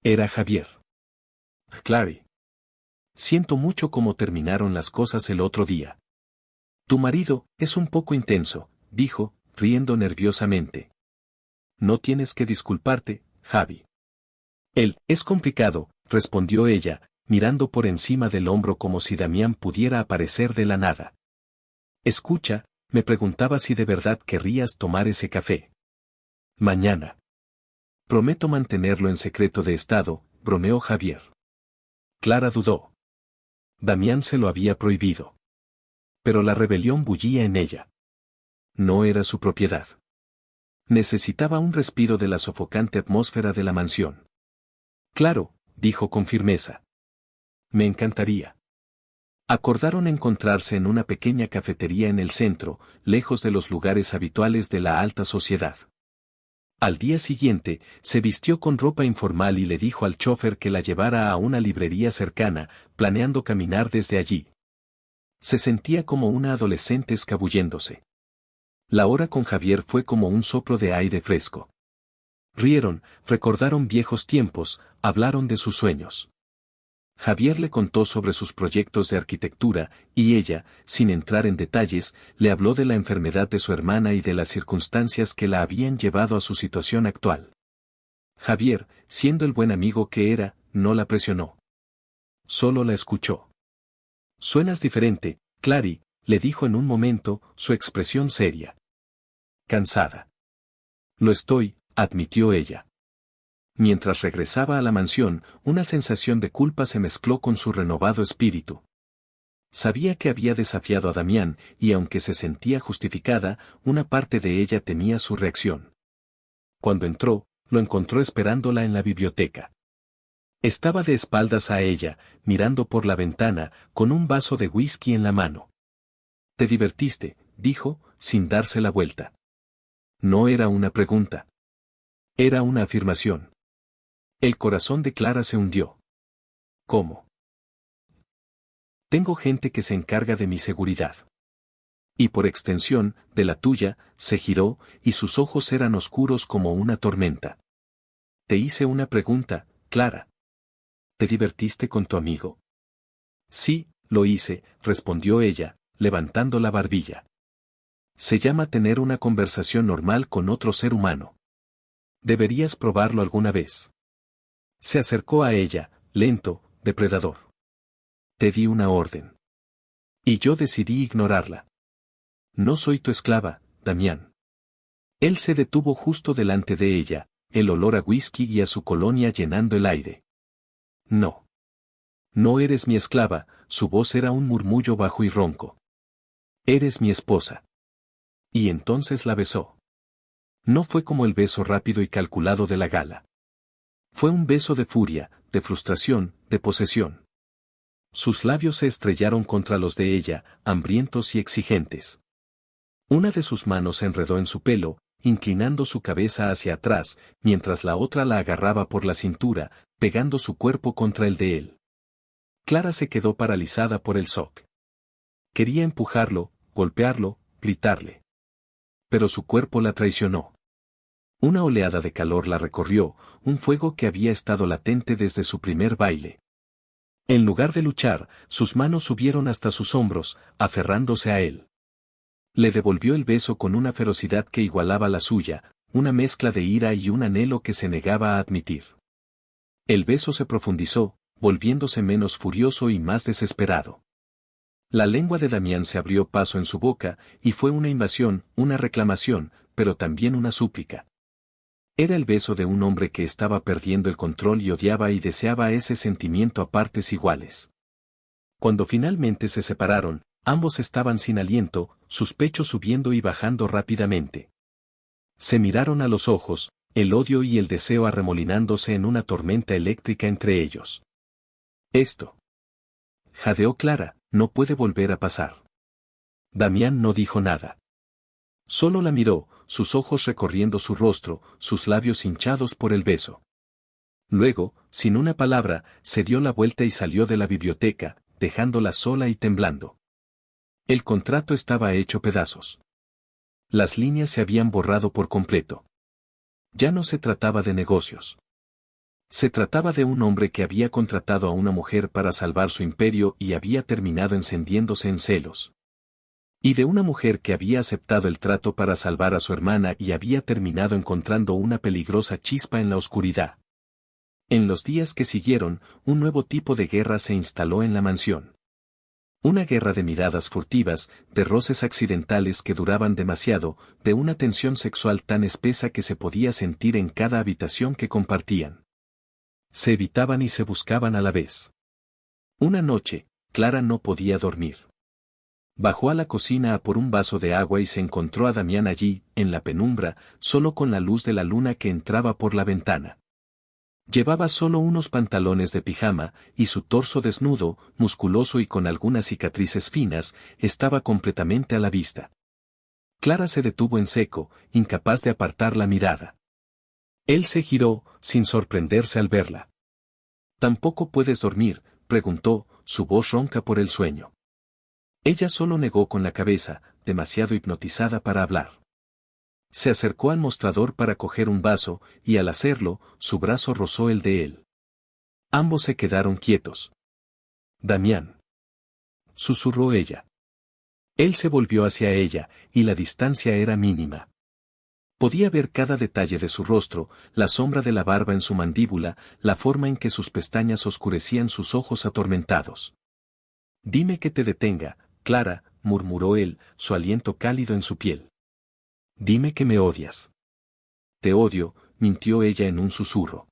Era Javier. Clary. Siento mucho cómo terminaron las cosas el otro día. Tu marido es un poco intenso, dijo, riendo nerviosamente. No tienes que disculparte, Javi. Él, es complicado, respondió ella, mirando por encima del hombro como si Damián pudiera aparecer de la nada. Escucha, me preguntaba si de verdad querrías tomar ese café. Mañana. Prometo mantenerlo en secreto de estado, bromeó Javier. Clara dudó. Damián se lo había prohibido. Pero la rebelión bullía en ella. No era su propiedad. Necesitaba un respiro de la sofocante atmósfera de la mansión. Claro, dijo con firmeza. Me encantaría. Acordaron encontrarse en una pequeña cafetería en el centro, lejos de los lugares habituales de la alta sociedad. Al día siguiente, se vistió con ropa informal y le dijo al chófer que la llevara a una librería cercana, planeando caminar desde allí. Se sentía como una adolescente escabulléndose. La hora con Javier fue como un soplo de aire fresco. Rieron, recordaron viejos tiempos, hablaron de sus sueños. Javier le contó sobre sus proyectos de arquitectura, y ella, sin entrar en detalles, le habló de la enfermedad de su hermana y de las circunstancias que la habían llevado a su situación actual. Javier, siendo el buen amigo que era, no la presionó. Solo la escuchó. Suenas diferente, Clary, le dijo en un momento, su expresión seria. Cansada. Lo estoy, admitió ella. Mientras regresaba a la mansión, una sensación de culpa se mezcló con su renovado espíritu. Sabía que había desafiado a Damián, y aunque se sentía justificada, una parte de ella temía su reacción. Cuando entró, lo encontró esperándola en la biblioteca. Estaba de espaldas a ella, mirando por la ventana, con un vaso de whisky en la mano. «¿Te divertiste?», dijo, sin darse la vuelta. No era una pregunta. Era una afirmación. El corazón de Clara se hundió. ¿Cómo? Tengo gente que se encarga de mi seguridad. Y por extensión, de la tuya, se giró, y sus ojos eran oscuros como una tormenta. Te hice una pregunta, Clara. ¿Te divertiste con tu amigo? Sí, lo hice, respondió ella, levantando la barbilla. Se llama tener una conversación normal con otro ser humano. Deberías probarlo alguna vez. Se acercó a ella, lento, depredador. Te di una orden. Y yo decidí ignorarla. No soy tu esclava, Damián. Él se detuvo justo delante de ella, el olor a whisky y a su colonia llenando el aire. No. No eres mi esclava, su voz era un murmullo bajo y ronco. Eres mi esposa. Y entonces la besó. No fue como el beso rápido y calculado de la gala. Fue un beso de furia, de frustración, de posesión. Sus labios se estrellaron contra los de ella, hambrientos y exigentes. Una de sus manos se enredó en su pelo, inclinando su cabeza hacia atrás, mientras la otra la agarraba por la cintura, pegando su cuerpo contra el de él. Clara se quedó paralizada por el shock. Quería empujarlo, golpearlo, gritarle. Pero su cuerpo la traicionó. Una oleada de calor la recorrió, un fuego que había estado latente desde su primer baile. En lugar de luchar, sus manos subieron hasta sus hombros, aferrándose a él. Le devolvió el beso con una ferocidad que igualaba la suya, una mezcla de ira y un anhelo que se negaba a admitir. El beso se profundizó, volviéndose menos furioso y más desesperado. La lengua de Damián se abrió paso en su boca, y fue una invasión, una reclamación, pero también una súplica. Era el beso de un hombre que estaba perdiendo el control y odiaba y deseaba ese sentimiento a partes iguales. Cuando finalmente se separaron, ambos estaban sin aliento, sus pechos subiendo y bajando rápidamente. Se miraron a los ojos, el odio y el deseo arremolinándose en una tormenta eléctrica entre ellos. Esto, jadeó Clara, no puede volver a pasar. Damián no dijo nada. Solo la miró, sus ojos recorriendo su rostro, sus labios hinchados por el beso. Luego, sin una palabra, se dio la vuelta y salió de la biblioteca, dejándola sola y temblando. El contrato estaba hecho pedazos. Las líneas se habían borrado por completo. Ya no se trataba de negocios. Se trataba de un hombre que había contratado a una mujer para salvar su imperio y había terminado encendiéndose en celos. Y de una mujer que había aceptado el trato para salvar a su hermana y había terminado encontrando una peligrosa chispa en la oscuridad. En los días que siguieron, un nuevo tipo de guerra se instaló en la mansión. Una guerra de miradas furtivas, de roces accidentales que duraban demasiado, de una tensión sexual tan espesa que se podía sentir en cada habitación que compartían. Se evitaban y se buscaban a la vez. Una noche, Clara no podía dormir. Bajó a la cocina a por un vaso de agua y se encontró a Damián allí, en la penumbra, solo con la luz de la luna que entraba por la ventana. Llevaba solo unos pantalones de pijama, y su torso desnudo, musculoso y con algunas cicatrices finas, estaba completamente a la vista. Clara se detuvo en seco, incapaz de apartar la mirada. Él se giró, sin sorprenderse al verla. ¿Tampoco puedes dormir?, preguntó, su voz ronca por el sueño. Ella solo negó con la cabeza, demasiado hipnotizada para hablar. Se acercó al mostrador para coger un vaso, y al hacerlo, su brazo rozó el de él. Ambos se quedaron quietos. Damián, susurró ella. Él se volvió hacia ella, y la distancia era mínima. Podía ver cada detalle de su rostro, la sombra de la barba en su mandíbula, la forma en que sus pestañas oscurecían sus ojos atormentados. Dime que te detenga, Clara, murmuró él, su aliento cálido en su piel. Dime que me odias. Te odio, mintió ella en un susurro.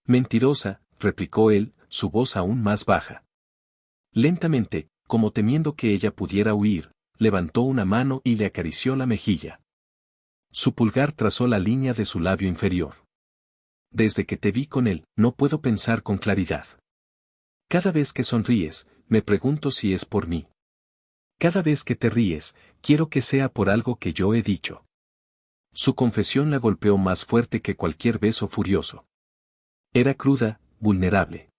Mentirosa, replicó él, su voz aún más baja. Lentamente, como temiendo que ella pudiera huir, levantó una mano y le acarició la mejilla. Su pulgar trazó la línea de su labio inferior. Desde que te vi con él, no puedo pensar con claridad. Cada vez que sonríes, me pregunto si es por mí. Cada vez que te ríes, quiero que sea por algo que yo he dicho. Su confesión la golpeó más fuerte que cualquier beso furioso. Era cruda, vulnerable.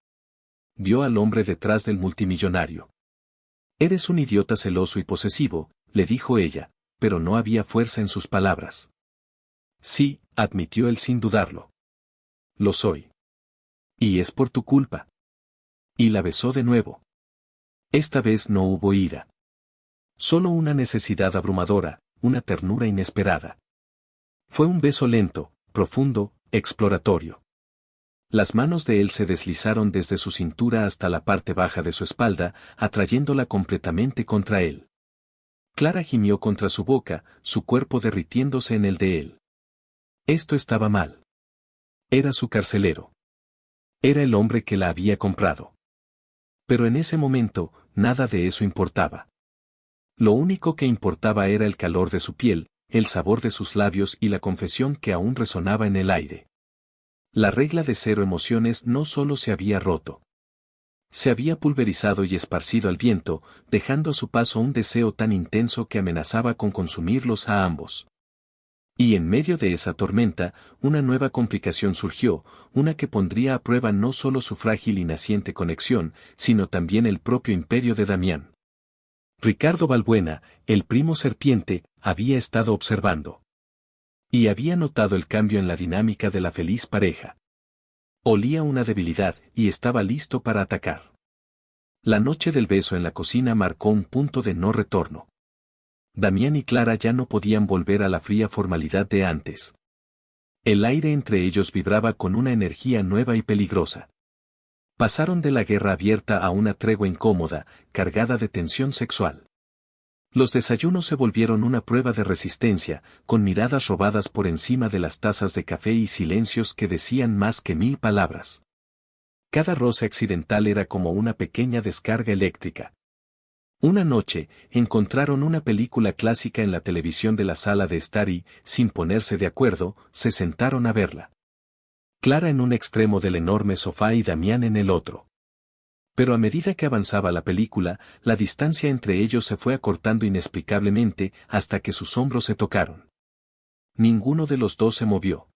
Vio al hombre detrás del multimillonario. Eres un idiota celoso y posesivo, le dijo ella, pero no había fuerza en sus palabras. Sí, admitió él sin dudarlo. Lo soy. Y es por tu culpa. Y la besó de nuevo. Esta vez no hubo ira. Solo una necesidad abrumadora, una ternura inesperada. Fue un beso lento, profundo, exploratorio. Las manos de él se deslizaron desde su cintura hasta la parte baja de su espalda, atrayéndola completamente contra él. Clara gimió contra su boca, su cuerpo derritiéndose en el de él. Esto estaba mal. Era su carcelero. Era el hombre que la había comprado. Pero en ese momento, nada de eso importaba. Lo único que importaba era el calor de su piel, el sabor de sus labios y la confesión que aún resonaba en el aire. La regla de 0 emociones no solo se había roto. Se había pulverizado y esparcido al viento, dejando a su paso un deseo tan intenso que amenazaba con consumirlos a ambos. Y en medio de esa tormenta, una nueva complicación surgió, una que pondría a prueba no solo su frágil y naciente conexión, sino también el propio imperio de Damián. Ricardo Balbuena, el primo serpiente, había estado observando. Y había notado el cambio en la dinámica de la feliz pareja. Olía una debilidad y estaba listo para atacar. La noche del beso en la cocina marcó un punto de no retorno. Damián y Clara ya no podían volver a la fría formalidad de antes. El aire entre ellos vibraba con una energía nueva y peligrosa. Pasaron de la guerra abierta a una tregua incómoda, cargada de tensión sexual. Los desayunos se volvieron una prueba de resistencia, con miradas robadas por encima de las tazas de café y silencios que decían más que 1000 palabras. Cada roce accidental era como una pequeña descarga eléctrica. Una noche, encontraron una película clásica en la televisión de la sala de estar y, sin ponerse de acuerdo, se sentaron a verla. Clara en un extremo del enorme sofá y Damián en el otro. Pero a medida que avanzaba la película, la distancia entre ellos se fue acortando inexplicablemente hasta que sus hombros se tocaron. Ninguno de los dos se movió.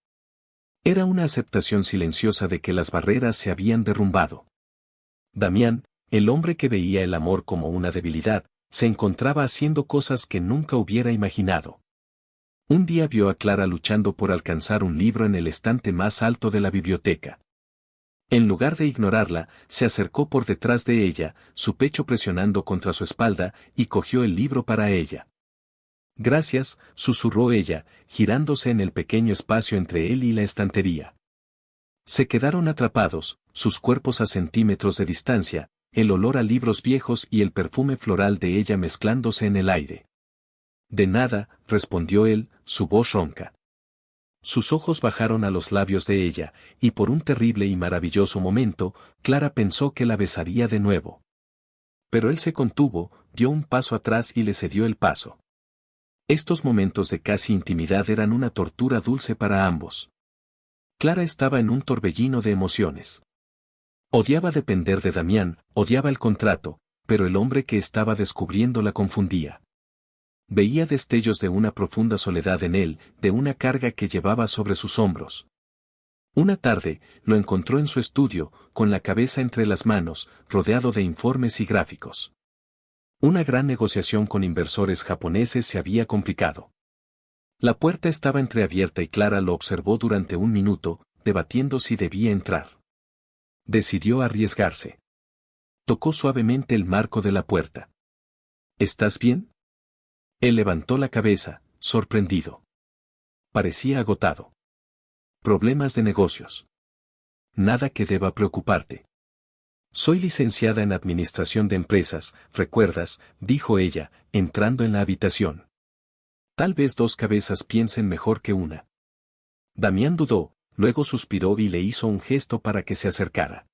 Era una aceptación silenciosa de que las barreras se habían derrumbado. Damián, el hombre que veía el amor como una debilidad, se encontraba haciendo cosas que nunca hubiera imaginado. Un día vio a Clara luchando por alcanzar un libro en el estante más alto de la biblioteca. En lugar de ignorarla, se acercó por detrás de ella, su pecho presionando contra su espalda, y cogió el libro para ella. Gracias, susurró ella, girándose en el pequeño espacio entre él y la estantería. Se quedaron atrapados, sus cuerpos a centímetros de distancia, el olor a libros viejos y el perfume floral de ella mezclándose en el aire. De nada, respondió él, su voz ronca. Sus ojos bajaron a los labios de ella, y por un terrible y maravilloso momento, Clara pensó que la besaría de nuevo. Pero él se contuvo, dio un paso atrás y le cedió el paso. Estos momentos de casi intimidad eran una tortura dulce para ambos. Clara estaba en un torbellino de emociones. Odiaba depender de Damián, odiaba el contrato, pero el hombre que estaba descubriendo la confundía. Veía destellos de una profunda soledad en él, de una carga que llevaba sobre sus hombros. Una tarde, lo encontró en su estudio, con la cabeza entre las manos, rodeado de informes y gráficos. Una gran negociación con inversores japoneses se había complicado. La puerta estaba entreabierta y Clara lo observó durante un minuto, debatiendo si debía entrar. Decidió arriesgarse. Tocó suavemente el marco de la puerta. ¿Estás bien? Él levantó la cabeza, sorprendido. Parecía agotado. Problemas de negocios. Nada que deba preocuparte. Soy licenciada en Administración de Empresas, ¿recuerdas?, dijo ella, entrando en la habitación. Tal vez dos cabezas piensen mejor que una. Damián dudó, luego suspiró y le hizo un gesto para que se acercara.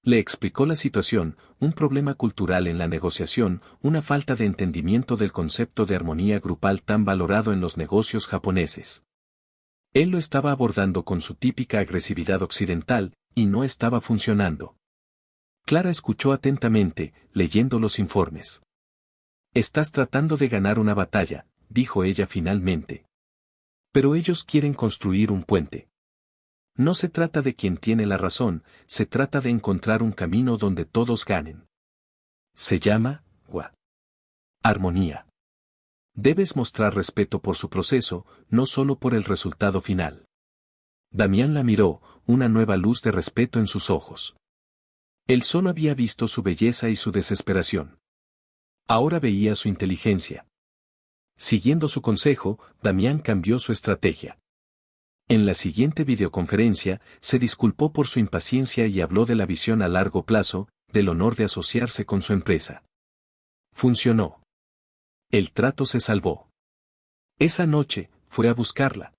Le explicó la situación, un problema cultural en la negociación, una falta de entendimiento del concepto de armonía grupal tan valorado en los negocios japoneses. Él lo estaba abordando con su típica agresividad occidental, y no estaba funcionando. Clara escuchó atentamente, leyendo los informes. Estás tratando de ganar una batalla, dijo ella finalmente. Pero ellos quieren construir un puente. No se trata de quien tiene la razón, se trata de encontrar un camino donde todos ganen. Se llama, armonía. Debes mostrar respeto por su proceso, no solo por el resultado final. Damián la miró, una nueva luz de respeto en sus ojos. Él solo había visto su belleza y su desesperación. Ahora veía su inteligencia. Siguiendo su consejo, Damián cambió su estrategia. En la siguiente videoconferencia, se disculpó por su impaciencia y habló de la visión a largo plazo, del honor de asociarse con su empresa. Funcionó. El trato se salvó. Esa noche, fue a buscarla.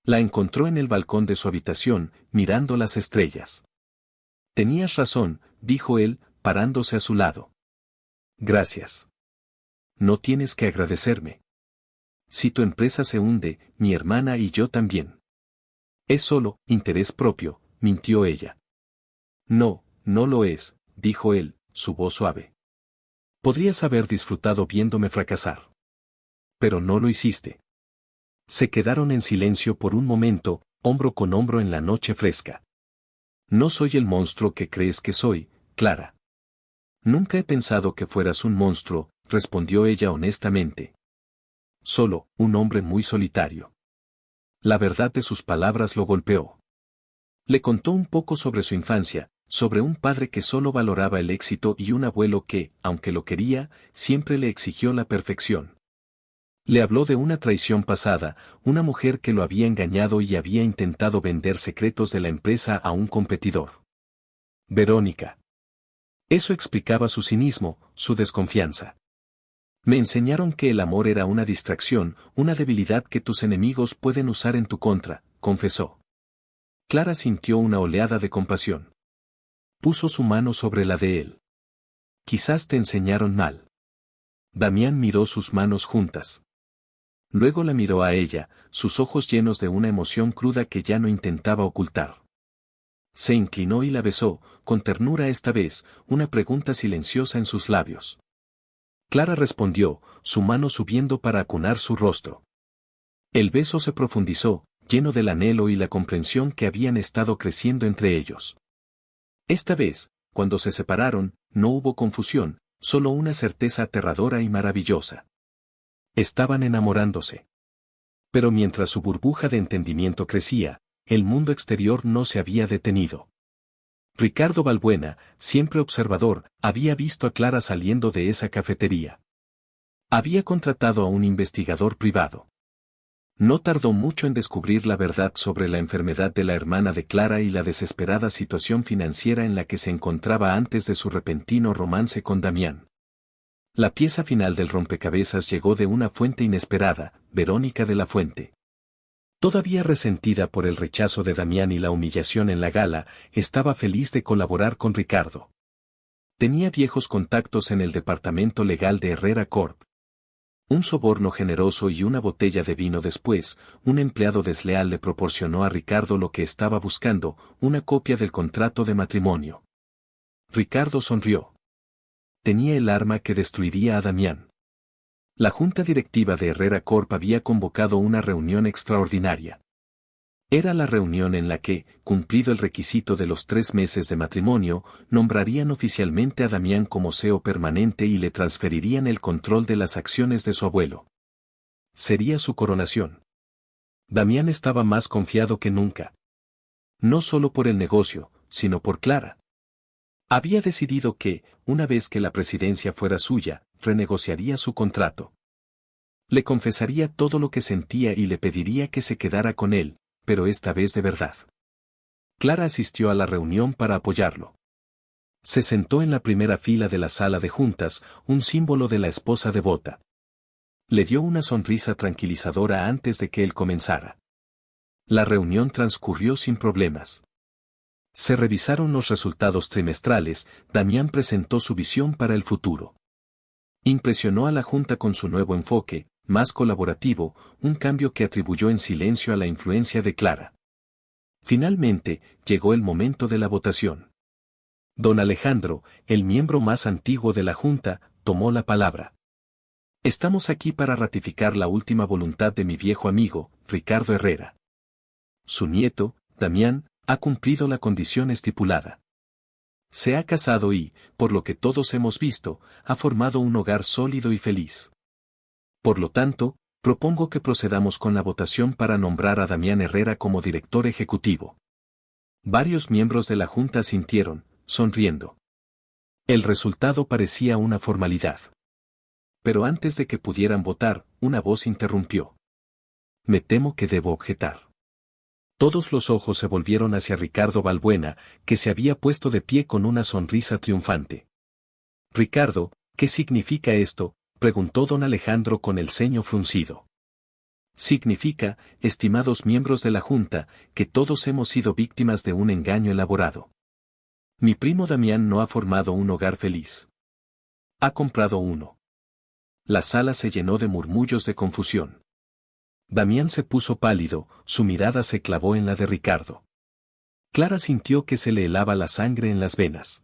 La encontró en el balcón de su habitación, mirando las estrellas. Tenías razón, dijo él, parándose a su lado. Gracias. No tienes que agradecerme. Si tu empresa se hunde, mi hermana y yo también. Es solo interés propio, mintió ella. No, no lo es, dijo él, su voz suave. Podrías haber disfrutado viéndome fracasar. Pero no lo hiciste. Se quedaron en silencio por un momento, hombro con hombro en la noche fresca. No soy el monstruo que crees que soy, Clara. Nunca he pensado que fueras un monstruo, respondió ella honestamente. Solo, un hombre muy solitario. La verdad de sus palabras lo golpeó. Le contó un poco sobre su infancia, sobre un padre que solo valoraba el éxito y un abuelo que, aunque lo quería, siempre le exigió la perfección. Le habló de una traición pasada, una mujer que lo había engañado y había intentado vender secretos de la empresa a un competidor. Verónica. Eso explicaba su cinismo, su desconfianza. Me enseñaron que el amor era una distracción, una debilidad que tus enemigos pueden usar en tu contra, confesó. Clara sintió una oleada de compasión. Puso su mano sobre la de él. Quizás te enseñaron mal. Damián miró sus manos juntas. Luego la miró a ella, sus ojos llenos de una emoción cruda que ya no intentaba ocultar. Se inclinó y la besó, con ternura esta vez, una pregunta silenciosa en sus labios. Clara respondió, su mano subiendo para acunar su rostro. El beso se profundizó, lleno del anhelo y la comprensión que habían estado creciendo entre ellos. Esta vez, cuando se separaron, no hubo confusión, solo una certeza aterradora y maravillosa. Estaban enamorándose. Pero mientras su burbuja de entendimiento crecía, el mundo exterior no se había detenido. Ricardo Balbuena, siempre observador, había visto a Clara saliendo de esa cafetería. Había contratado a un investigador privado. No tardó mucho en descubrir la verdad sobre la enfermedad de la hermana de Clara y la desesperada situación financiera en la que se encontraba antes de su repentino romance con Damián. La pieza final del rompecabezas llegó de una fuente inesperada, Verónica de la Fuente. Todavía resentida por el rechazo de Damián y la humillación en la gala, estaba feliz de colaborar con Ricardo. Tenía viejos contactos en el departamento legal de Herrera Corp. Un soborno generoso y una botella de vino después, un empleado desleal le proporcionó a Ricardo lo que estaba buscando, una copia del contrato de matrimonio. Ricardo sonrió. Tenía el arma que destruiría a Damián. La junta directiva de Herrera Corp había convocado una reunión extraordinaria. Era la reunión en la que, cumplido el requisito de los 3 meses de matrimonio, nombrarían oficialmente a Damián como CEO permanente y le transferirían el control de las acciones de su abuelo. Sería su coronación. Damián estaba más confiado que nunca. No solo por el negocio, sino por Clara. Había decidido que, una vez que la presidencia fuera suya, renegociaría su contrato. Le confesaría todo lo que sentía y le pediría que se quedara con él, pero esta vez de verdad. Clara asistió a la reunión para apoyarlo. Se sentó en la primera fila de la sala de juntas, un símbolo de la esposa devota. Le dio una sonrisa tranquilizadora antes de que él comenzara. La reunión transcurrió sin problemas. Se revisaron los resultados trimestrales, Damián presentó su visión para el futuro. Impresionó a la Junta con su nuevo enfoque, más colaborativo, un cambio que atribuyó en silencio a la influencia de Clara. Finalmente, llegó el momento de la votación. Don Alejandro, el miembro más antiguo de la Junta, tomó la palabra. Estamos aquí para ratificar la última voluntad de mi viejo amigo, Ricardo Herrera. Su nieto, Damián, ha cumplido la condición estipulada. Se ha casado y, por lo que todos hemos visto, ha formado un hogar sólido y feliz. Por lo tanto, propongo que procedamos con la votación para nombrar a Damián Herrera como director ejecutivo. Varios miembros de la Junta asintieron, sonriendo. El resultado parecía una formalidad. Pero antes de que pudieran votar, una voz interrumpió. Me temo que debo objetar. Todos los ojos se volvieron hacia Ricardo Balbuena, que se había puesto de pie con una sonrisa triunfante. Ricardo, ¿qué significa esto?, preguntó don Alejandro con el ceño fruncido. Significa, estimados miembros de la Junta, que todos hemos sido víctimas de un engaño elaborado. Mi primo Damián no ha formado un hogar feliz. Ha comprado uno. La sala se llenó de murmullos de confusión. Damián se puso pálido, su mirada se clavó en la de Ricardo. Clara sintió que se le helaba la sangre en las venas.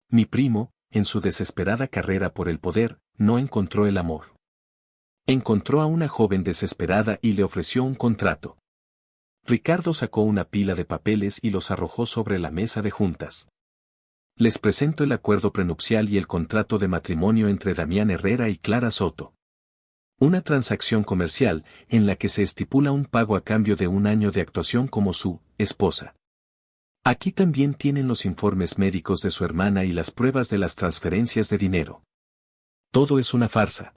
Mi primo, en su desesperada carrera por el poder, no encontró el amor. Encontró a una joven desesperada y le ofreció un contrato. Ricardo sacó una pila de papeles y los arrojó sobre la mesa de juntas. Les presento el acuerdo prenupcial y el contrato de matrimonio entre Damián Herrera y Clara Soto. Una transacción comercial en la que se estipula un pago a cambio de un año de actuación como su esposa. Aquí también tienen los informes médicos de su hermana y las pruebas de las transferencias de dinero. Todo es una farsa.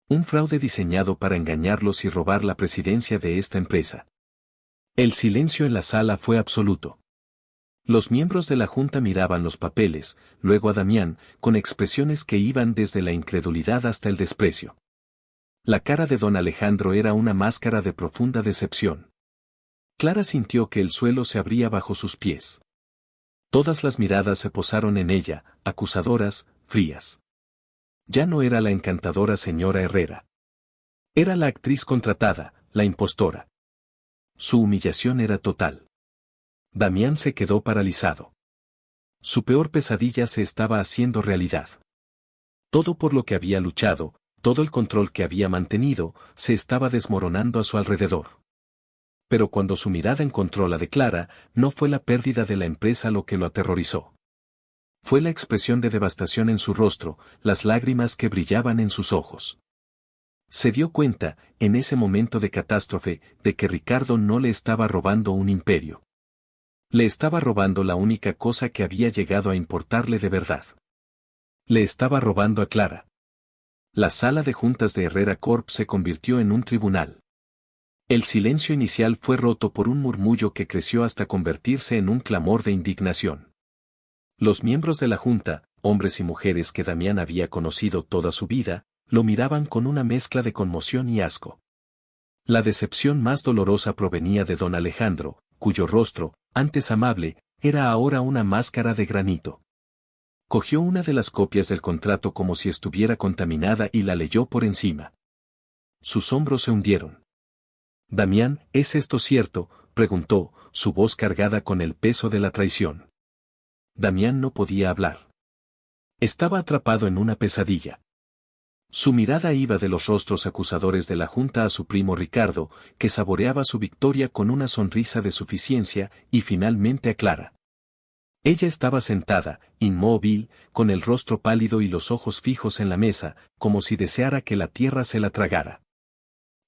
Un fraude diseñado para engañarlos y robar la presidencia de esta empresa. El silencio en la sala fue absoluto. Los miembros de la Junta miraban los papeles, luego a Damián, con expresiones que iban desde la incredulidad hasta el desprecio. La cara de don Alejandro era una máscara de profunda decepción. Clara sintió que el suelo se abría bajo sus pies. Todas las miradas se posaron en ella, acusadoras, frías. Ya no era la encantadora señora Herrera. Era la actriz contratada, la impostora. Su humillación era total. Damián se quedó paralizado. Su peor pesadilla se estaba haciendo realidad. Todo por lo que había luchado, todo el control que había mantenido, se estaba desmoronando a su alrededor. Pero cuando su mirada encontró la de Clara, no fue la pérdida de la empresa lo que lo aterrorizó. Fue la expresión de devastación en su rostro, las lágrimas que brillaban en sus ojos. Se dio cuenta, en ese momento de catástrofe, de que Ricardo no le estaba robando un imperio. Le estaba robando la única cosa que había llegado a importarle de verdad. Le estaba robando a Clara. La sala de juntas de Herrera Corp se convirtió en un tribunal. El silencio inicial fue roto por un murmullo que creció hasta convertirse en un clamor de indignación. Los miembros de la Junta, hombres y mujeres que Damián había conocido toda su vida, lo miraban con una mezcla de conmoción y asco. La decepción más dolorosa provenía de don Alejandro, cuyo rostro, antes amable, era ahora una máscara de granito. Cogió una de las copias del contrato como si estuviera contaminada y la leyó por encima. Sus hombros se hundieron. Damián, ¿es esto cierto?, preguntó, su voz cargada con el peso de la traición. Damián no podía hablar. Estaba atrapado en una pesadilla. Su mirada iba de los rostros acusadores de la Junta a su primo Ricardo, que saboreaba su victoria con una sonrisa de suficiencia, y finalmente a Clara. Ella estaba sentada, inmóvil, con el rostro pálido y los ojos fijos en la mesa, como si deseara que la tierra se la tragara.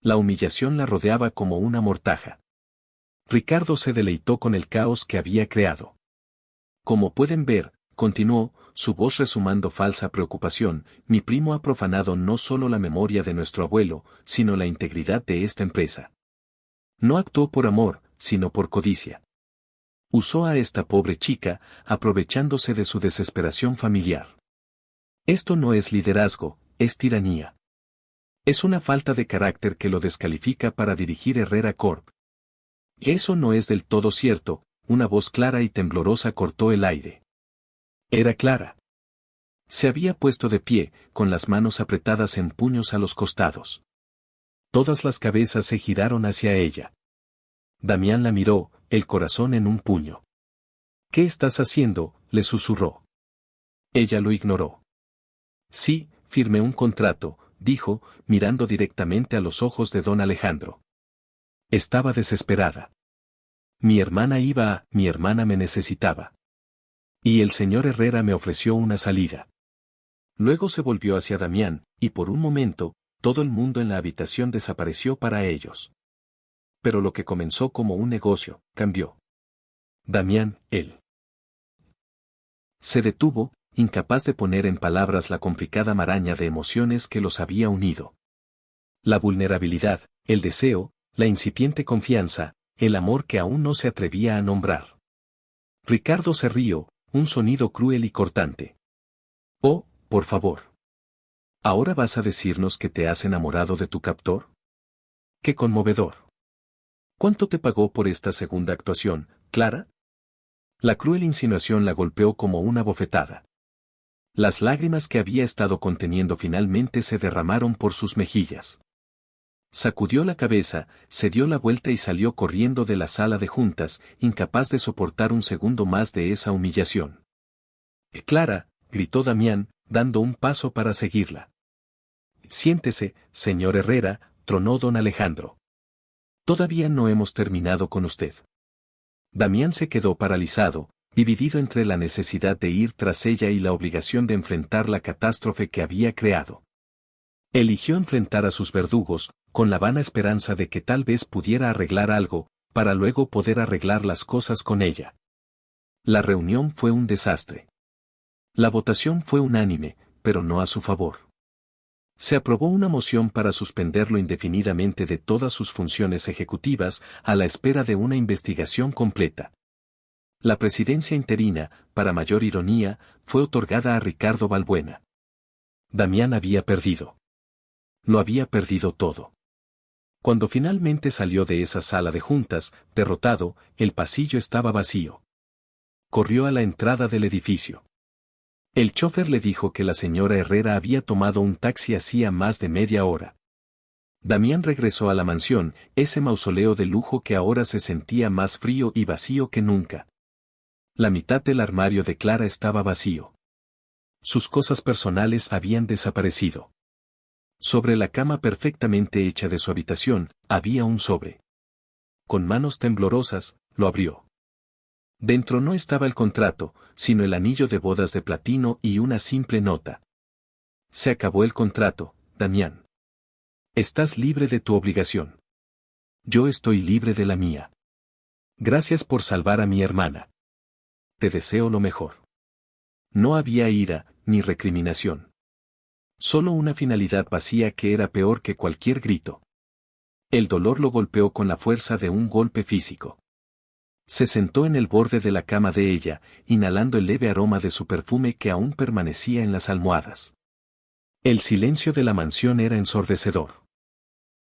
La humillación la rodeaba como una mortaja. Ricardo se deleitó con el caos que había creado. Como pueden ver, continuó, su voz resumando falsa preocupación, mi primo ha profanado no solo la memoria de nuestro abuelo, sino la integridad de esta empresa. No actuó por amor, sino por codicia. Usó a esta pobre chica, aprovechándose de su desesperación familiar. Esto no es liderazgo, es tiranía. Es una falta de carácter que lo descalifica para dirigir Herrera Corp. Eso no es del todo cierto, una voz clara y temblorosa cortó el aire. Era Clara. Se había puesto de pie, con las manos apretadas en puños a los costados. Todas las cabezas se giraron hacia ella. Damián la miró, el corazón en un puño. ¿Qué estás haciendo?, le susurró. Ella lo ignoró. Sí, firmé un contrato, dijo, mirando directamente a los ojos de don Alejandro. Estaba desesperada. Mi hermana me necesitaba. Y el señor Herrera me ofreció una salida. Luego se volvió hacia Damián, y por un momento, todo el mundo en la habitación desapareció para ellos. Pero lo que comenzó como un negocio, cambió. Damián, él. Se detuvo, incapaz de poner en palabras la complicada maraña de emociones que los había unido. La vulnerabilidad, el deseo, la incipiente confianza, el amor que aún no se atrevía a nombrar. Ricardo se rió, un sonido cruel y cortante. Oh, por favor. ¿Ahora vas a decirnos que te has enamorado de tu captor? ¡Qué conmovedor! ¿Cuánto te pagó por esta segunda actuación, Clara? La cruel insinuación la golpeó como una bofetada. Las lágrimas que había estado conteniendo finalmente se derramaron por sus mejillas. Sacudió la cabeza, se dio la vuelta y salió corriendo de la sala de juntas, incapaz de soportar un segundo más de esa humillación. Clara, gritó Damián, dando un paso para seguirla. Siéntese, señor Herrera, tronó don Alejandro. Todavía no hemos terminado con usted. Damián se quedó paralizado, dividido entre la necesidad de ir tras ella y la obligación de enfrentar la catástrofe que había creado. Eligió enfrentar a sus verdugos, con la vana esperanza de que tal vez pudiera arreglar algo, para luego poder arreglar las cosas con ella. La reunión fue un desastre. La votación fue unánime, pero no a su favor. Se aprobó una moción para suspenderlo indefinidamente de todas sus funciones ejecutivas, a la espera de una investigación completa. La presidencia interina, para mayor ironía, fue otorgada a Ricardo Balbuena. Damián había perdido. Lo había perdido todo. Cuando finalmente salió de esa sala de juntas, derrotado, el pasillo estaba vacío. Corrió a la entrada del edificio. El chofer le dijo que la señora Herrera había tomado un taxi hacía más de media hora. Damián regresó a la mansión, ese mausoleo de lujo que ahora se sentía más frío y vacío que nunca. La mitad del armario de Clara estaba vacío. Sus cosas personales habían desaparecido. Sobre la cama perfectamente hecha de su habitación, había un sobre. Con manos temblorosas, lo abrió. Dentro no estaba el contrato, sino el anillo de bodas de platino y una simple nota. Se acabó el contrato, Damián. Estás libre de tu obligación. Yo estoy libre de la mía. Gracias por salvar a mi hermana. Te deseo lo mejor. No había ira, ni recriminación. Solo una finalidad vacía que era peor que cualquier grito. El dolor lo golpeó con la fuerza de un golpe físico. Se sentó en el borde de la cama de ella, inhalando el leve aroma de su perfume que aún permanecía en las almohadas. El silencio de la mansión era ensordecedor.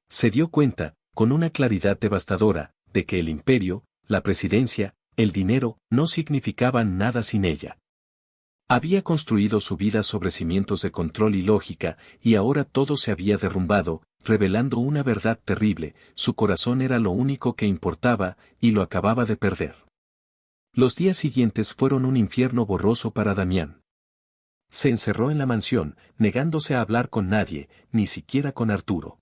Se dio cuenta, con una claridad devastadora, de que el imperio, la presidencia, el dinero, no significaban nada sin ella. Había construido su vida sobre cimientos de control y lógica, y ahora todo se había derrumbado, revelando una verdad terrible: su corazón era lo único que importaba, y lo acababa de perder. Los días siguientes fueron un infierno borroso para Damián. Se encerró en la mansión, negándose a hablar con nadie, ni siquiera con Arturo.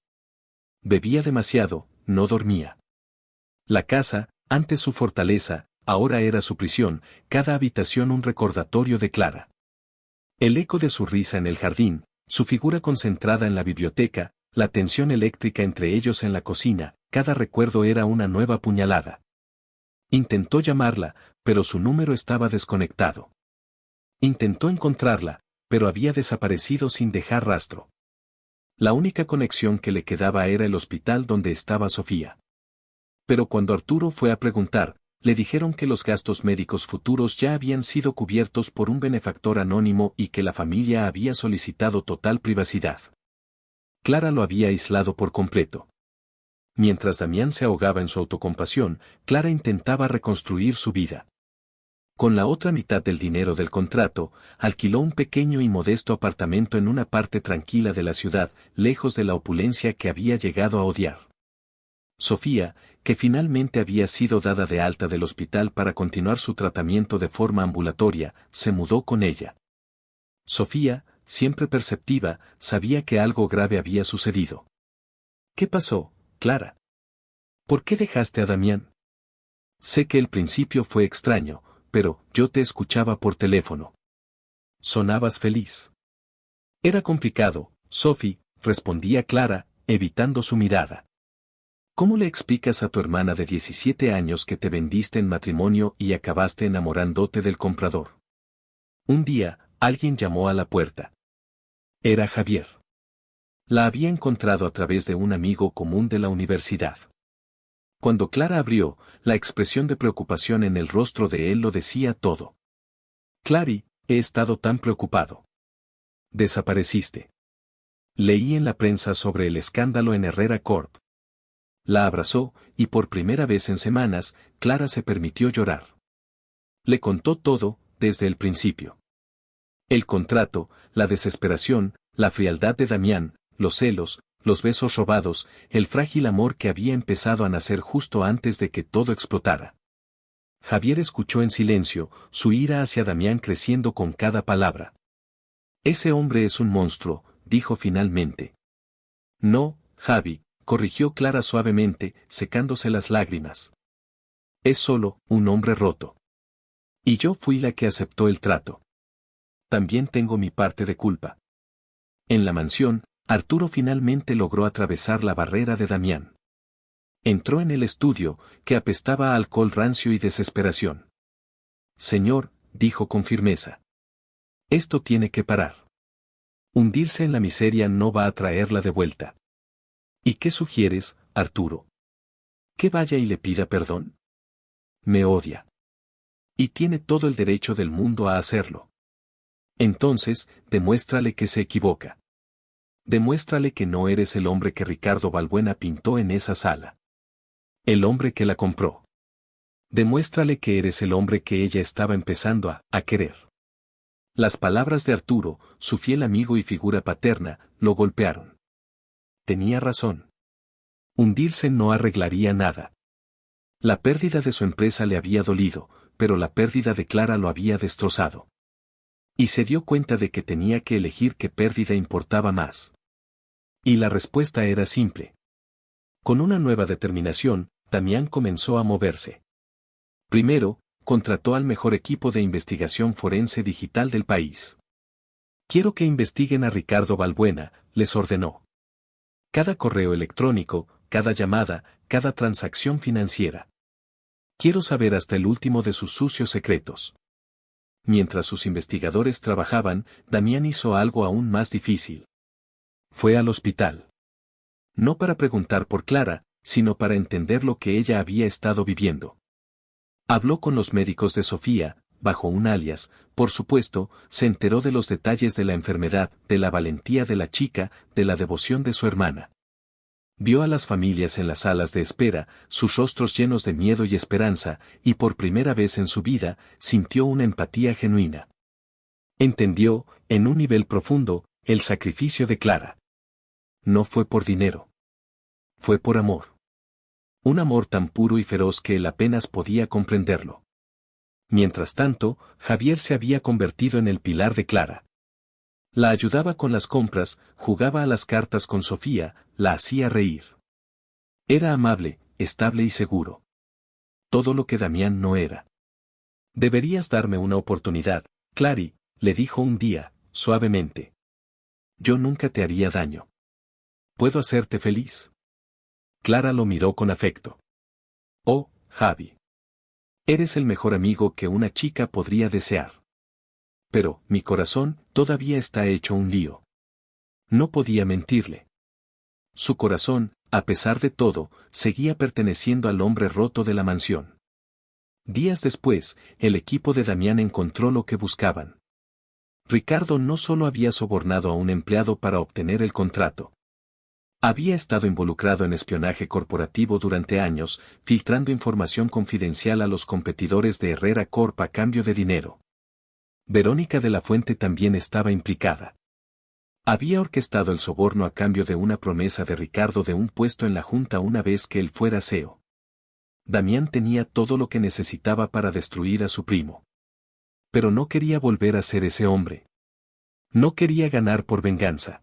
Bebía demasiado, no dormía. La casa, antes su fortaleza, ahora era su prisión, cada habitación un recordatorio de Clara. El eco de su risa en el jardín, su figura concentrada en la biblioteca, la tensión eléctrica entre ellos en la cocina, cada recuerdo era una nueva puñalada. Intentó llamarla, pero su número estaba desconectado. Intentó encontrarla, pero había desaparecido sin dejar rastro. La única conexión que le quedaba era el hospital donde estaba Sofía. Pero cuando Arturo fue a preguntar, Le dijeron que los gastos médicos futuros ya habían sido cubiertos por un benefactor anónimo y que la familia había solicitado total privacidad. Clara lo había aislado por completo. Mientras Damián se ahogaba en su autocompasión, Clara intentaba reconstruir su vida. Con la otra mitad del dinero del contrato, alquiló un pequeño y modesto apartamento en una parte tranquila de la ciudad, lejos de la opulencia que había llegado a odiar. Sofía, que finalmente había sido dada de alta del hospital para continuar su tratamiento de forma ambulatoria, se mudó con ella. Sofía, siempre perceptiva, sabía que algo grave había sucedido. ¿Qué pasó, Clara? ¿Por qué dejaste a Damián? Sé que el principio fue extraño, pero yo te escuchaba por teléfono. Sonabas feliz. Era complicado, Sophie, respondía Clara, evitando su mirada. ¿Cómo le explicas a tu hermana de 17 años que te vendiste en matrimonio y acabaste enamorándote del comprador? Un día, alguien llamó a la puerta. Era Javier. La había encontrado a través de un amigo común de la universidad. Cuando Clara abrió, la expresión de preocupación en el rostro de él lo decía todo. Clary, he estado tan preocupado. Desapareciste. Leí en la prensa sobre el escándalo en Herrera Corp. La abrazó, y por primera vez en semanas, Clara se permitió llorar. Le contó todo, desde el principio. El contrato, la desesperación, la frialdad de Damián, los celos, los besos robados, el frágil amor que había empezado a nacer justo antes de que todo explotara. Javier escuchó en silencio, su ira hacia Damián creciendo con cada palabra. Ese hombre es un monstruo, dijo finalmente. No, Javi, corrigió Clara suavemente, secándose las lágrimas. Es solo un hombre roto. Y yo fui la que aceptó el trato. También tengo mi parte de culpa. En la mansión, Arturo finalmente logró atravesar la barrera de Damián. Entró en el estudio, que apestaba a alcohol rancio y desesperación. Señor, dijo con firmeza. Esto tiene que parar. Hundirse en la miseria no va a traerla de vuelta. ¿Y qué sugieres, Arturo? ¿Que vaya y le pida perdón? Me odia. Y tiene todo el derecho del mundo a hacerlo. Entonces, demuéstrale que se equivoca. Demuéstrale que no eres el hombre que Ricardo Balbuena pintó en esa sala. El hombre que la compró. Demuéstrale que eres el hombre que ella estaba empezando a querer. Las palabras de Arturo, su fiel amigo y figura paterna, lo golpearon. Tenía razón. Hundirse no arreglaría nada. La pérdida de su empresa le había dolido, pero la pérdida de Clara lo había destrozado. Y se dio cuenta de que tenía que elegir qué pérdida importaba más. Y la respuesta era simple. Con una nueva determinación, Damián comenzó a moverse. Primero, contrató al mejor equipo de investigación forense digital del país. Quiero que investiguen a Ricardo Balbuena, les ordenó. Cada correo electrónico, cada llamada, cada transacción financiera. Quiero saber hasta el último de sus sucios secretos. Mientras sus investigadores trabajaban, Damián hizo algo aún más difícil. Fue al hospital. No para preguntar por Clara, sino para entender lo que ella había estado viviendo. Habló con los médicos de Sofía, bajo un alias, por supuesto, se enteró de los detalles de la enfermedad, de la valentía de la chica, de la devoción de su hermana. Vio a las familias en las salas de espera, sus rostros llenos de miedo y esperanza, y por primera vez en su vida, sintió una empatía genuina. Entendió, en un nivel profundo, el sacrificio de Clara. No fue por dinero. Fue por amor. Un amor tan puro y feroz que él apenas podía comprenderlo. Mientras tanto, Javier se había convertido en el pilar de Clara. La ayudaba con las compras, jugaba a las cartas con Sofía, la hacía reír. Era amable, estable y seguro. Todo lo que Damián no era. Deberías darme una oportunidad, Clary, le dijo un día, suavemente. Yo nunca te haría daño. ¿Puedo hacerte feliz? Clara lo miró con afecto. Oh, Javi. Eres el mejor amigo que una chica podría desear. Pero, mi corazón, todavía está hecho un lío. No podía mentirle. Su corazón, a pesar de todo, seguía perteneciendo al hombre roto de la mansión. Días después, el equipo de Damián encontró lo que buscaban. Ricardo no solo había sobornado a un empleado para obtener el contrato. Había estado involucrado en espionaje corporativo durante años, filtrando información confidencial a los competidores de Herrera Corp a cambio de dinero. Verónica de la Fuente también estaba implicada. Había orquestado el soborno a cambio de una promesa de Ricardo de un puesto en la junta una vez que él fuera CEO. Damián tenía todo lo que necesitaba para destruir a su primo. Pero no quería volver a ser ese hombre. No quería ganar por venganza.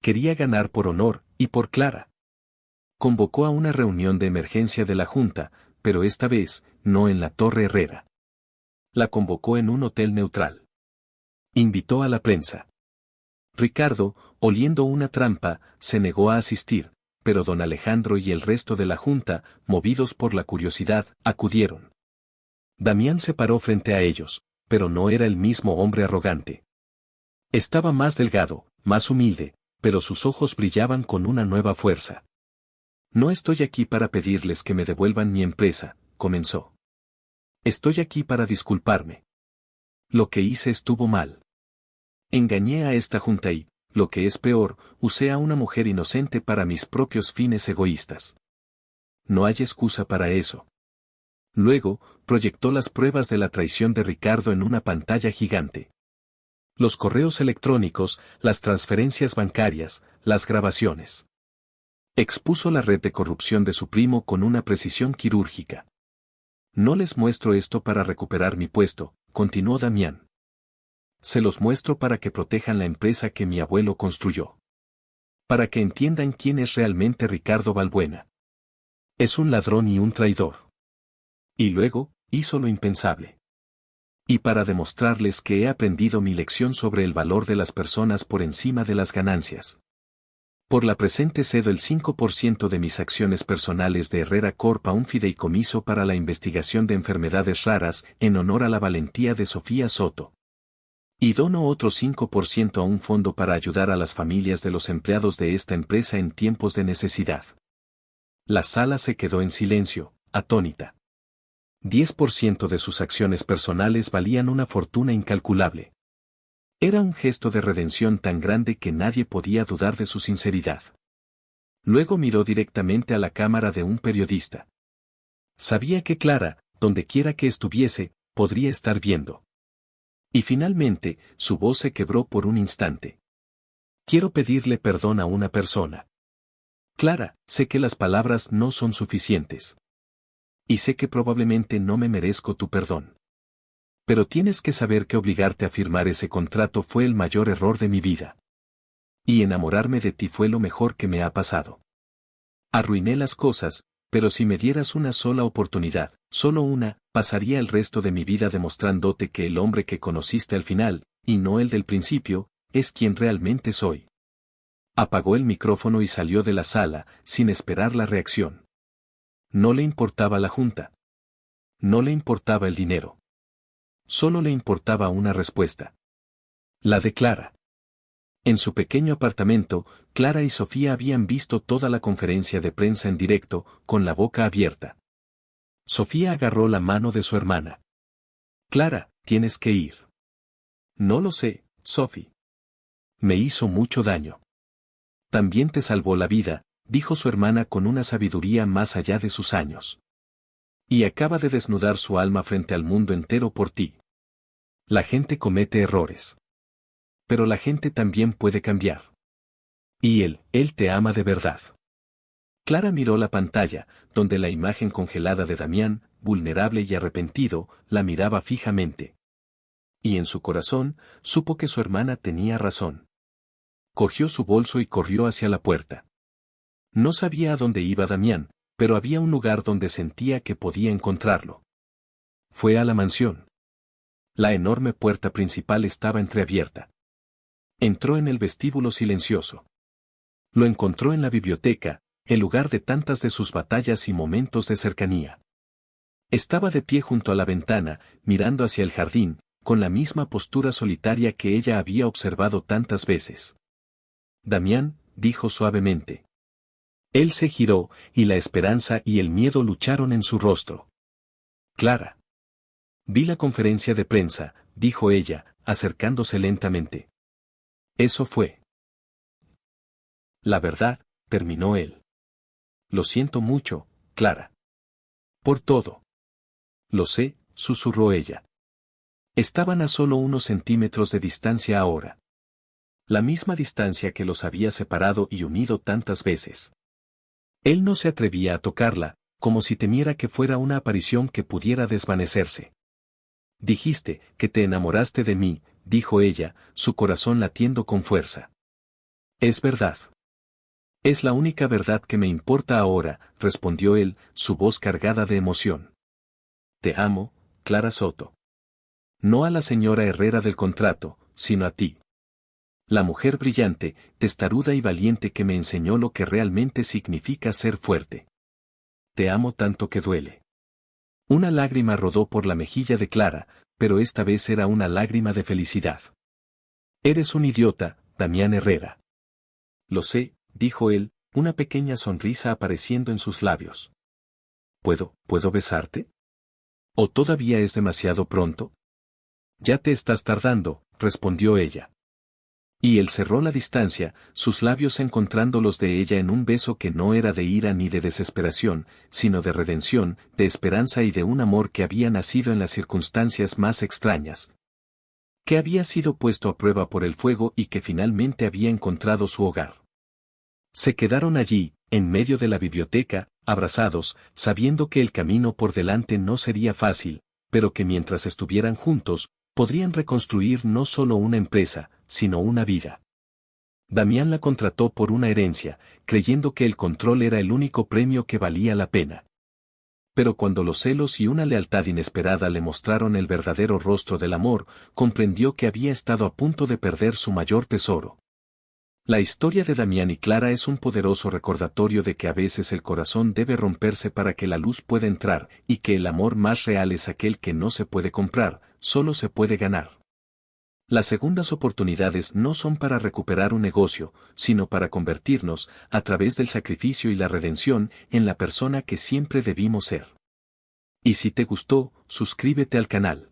Quería ganar por honor, y por Clara. Convocó a una reunión de emergencia de la Junta, pero esta vez, no en la Torre Herrera. La convocó en un hotel neutral. Invitó a la prensa. Ricardo, oliendo una trampa, se negó a asistir, pero don Alejandro y el resto de la Junta, movidos por la curiosidad, acudieron. Damián se paró frente a ellos, pero no era el mismo hombre arrogante. Estaba más delgado, más humilde, pero sus ojos brillaban con una nueva fuerza. No estoy aquí para pedirles que me devuelvan mi empresa, comenzó. Estoy aquí para disculparme. Lo que hice estuvo mal. Engañé a esta junta y, lo que es peor, usé a una mujer inocente para mis propios fines egoístas. No hay excusa para eso. Luego, proyectó las pruebas de la traición de Ricardo en una pantalla gigante. Los correos electrónicos, las transferencias bancarias, las grabaciones. Expuso la red de corrupción de su primo con una precisión quirúrgica. No les muestro esto para recuperar mi puesto, continuó Damián. Se los muestro para que protejan la empresa que mi abuelo construyó. Para que entiendan quién es realmente Ricardo Balbuena. Es un ladrón y un traidor. Y luego, hizo lo impensable. Y para demostrarles que he aprendido mi lección sobre el valor de las personas por encima de las ganancias. Por la presente cedo el 5% de mis acciones personales de Herrera Corp a un fideicomiso para la investigación de enfermedades raras en honor a la valentía de Sofía Soto. Y dono otro 5% a un fondo para ayudar a las familias de los empleados de esta empresa en tiempos de necesidad. La sala se quedó en silencio, atónita. 10% de sus acciones personales valían una fortuna incalculable. Era un gesto de redención tan grande que nadie podía dudar de su sinceridad. Luego miró directamente a la cámara de un periodista. Sabía que Clara, dondequiera que estuviese, podría estar viendo. Y finalmente, su voz se quebró por un instante. Quiero pedirle perdón a una persona. Clara, sé que las palabras no son suficientes. Y sé que probablemente no me merezco tu perdón. Pero tienes que saber que obligarte a firmar ese contrato fue el mayor error de mi vida. Y enamorarme de ti fue lo mejor que me ha pasado. Arruiné las cosas, pero si me dieras una sola oportunidad, solo una, pasaría el resto de mi vida demostrándote que el hombre que conociste al final, y no el del principio, es quien realmente soy. Apagó el micrófono y salió de la sala, sin esperar la reacción. No le importaba la junta. No le importaba el dinero. Solo le importaba una respuesta. La de Clara. En su pequeño apartamento, Clara y Sofía habían visto toda la conferencia de prensa en directo, con la boca abierta. Sofía agarró la mano de su hermana. Clara, tienes que ir. No lo sé, Sophie. Me hizo mucho daño. También te salvó la vida, dijo su hermana con una sabiduría más allá de sus años. Y acaba de desnudar su alma frente al mundo entero por ti. La gente comete errores. Pero la gente también puede cambiar. Y él te ama de verdad. Clara miró la pantalla, donde la imagen congelada de Damián, vulnerable y arrepentido, la miraba fijamente. Y en su corazón, supo que su hermana tenía razón. Cogió su bolso y corrió hacia la puerta. No sabía a dónde iba Damián, pero había un lugar donde sentía que podía encontrarlo. Fue a la mansión. La enorme puerta principal estaba entreabierta. Entró en el vestíbulo silencioso. Lo encontró en la biblioteca, el lugar de tantas de sus batallas y momentos de cercanía. Estaba de pie junto a la ventana, mirando hacia el jardín, con la misma postura solitaria que ella había observado tantas veces. Damián, dijo suavemente. Él se giró, y la esperanza y el miedo lucharon en su rostro. Clara. Vi la conferencia de prensa, dijo ella, acercándose lentamente. Eso fue. La verdad, terminó él. Lo siento mucho, Clara. Por todo. Lo sé, susurró ella. Estaban a solo unos centímetros de distancia ahora. La misma distancia que los había separado y unido tantas veces. Él no se atrevía a tocarla, como si temiera que fuera una aparición que pudiera desvanecerse. Dijiste que te enamoraste de mí, dijo ella, su corazón latiendo con fuerza. Es verdad. Es la única verdad que me importa ahora, respondió él, su voz cargada de emoción. Te amo, Clara Soto. No a la señora Herrera del contrato, sino a ti. La mujer brillante, testaruda y valiente que me enseñó lo que realmente significa ser fuerte. Te amo tanto que duele. Una lágrima rodó por la mejilla de Clara, pero esta vez era una lágrima de felicidad. Eres un idiota, Damián Herrera. Lo sé, dijo él, una pequeña sonrisa apareciendo en sus labios. ¿Puedo besarte? ¿O todavía es demasiado pronto? Ya te estás tardando, respondió ella. Y él cerró la distancia, sus labios encontrando los de ella en un beso que no era de ira ni de desesperación, sino de redención, de esperanza y de un amor que había nacido en las circunstancias más extrañas. Que había sido puesto a prueba por el fuego y que finalmente había encontrado su hogar. Se quedaron allí, en medio de la biblioteca, abrazados, sabiendo que el camino por delante no sería fácil, pero que mientras estuvieran juntos, podrían reconstruir no solo una empresa, sino una vida. Damián la contrató por una herencia, creyendo que el control era el único premio que valía la pena. Pero cuando los celos y una lealtad inesperada le mostraron el verdadero rostro del amor, comprendió que había estado a punto de perder su mayor tesoro. La historia de Damián y Clara es un poderoso recordatorio de que a veces el corazón debe romperse para que la luz pueda entrar, y que el amor más real es aquel que no se puede comprar, solo se puede ganar. Las segundas oportunidades no son para recuperar un negocio, sino para convertirnos, a través del sacrificio y la redención, en la persona que siempre debimos ser. Y si te gustó, suscríbete al canal.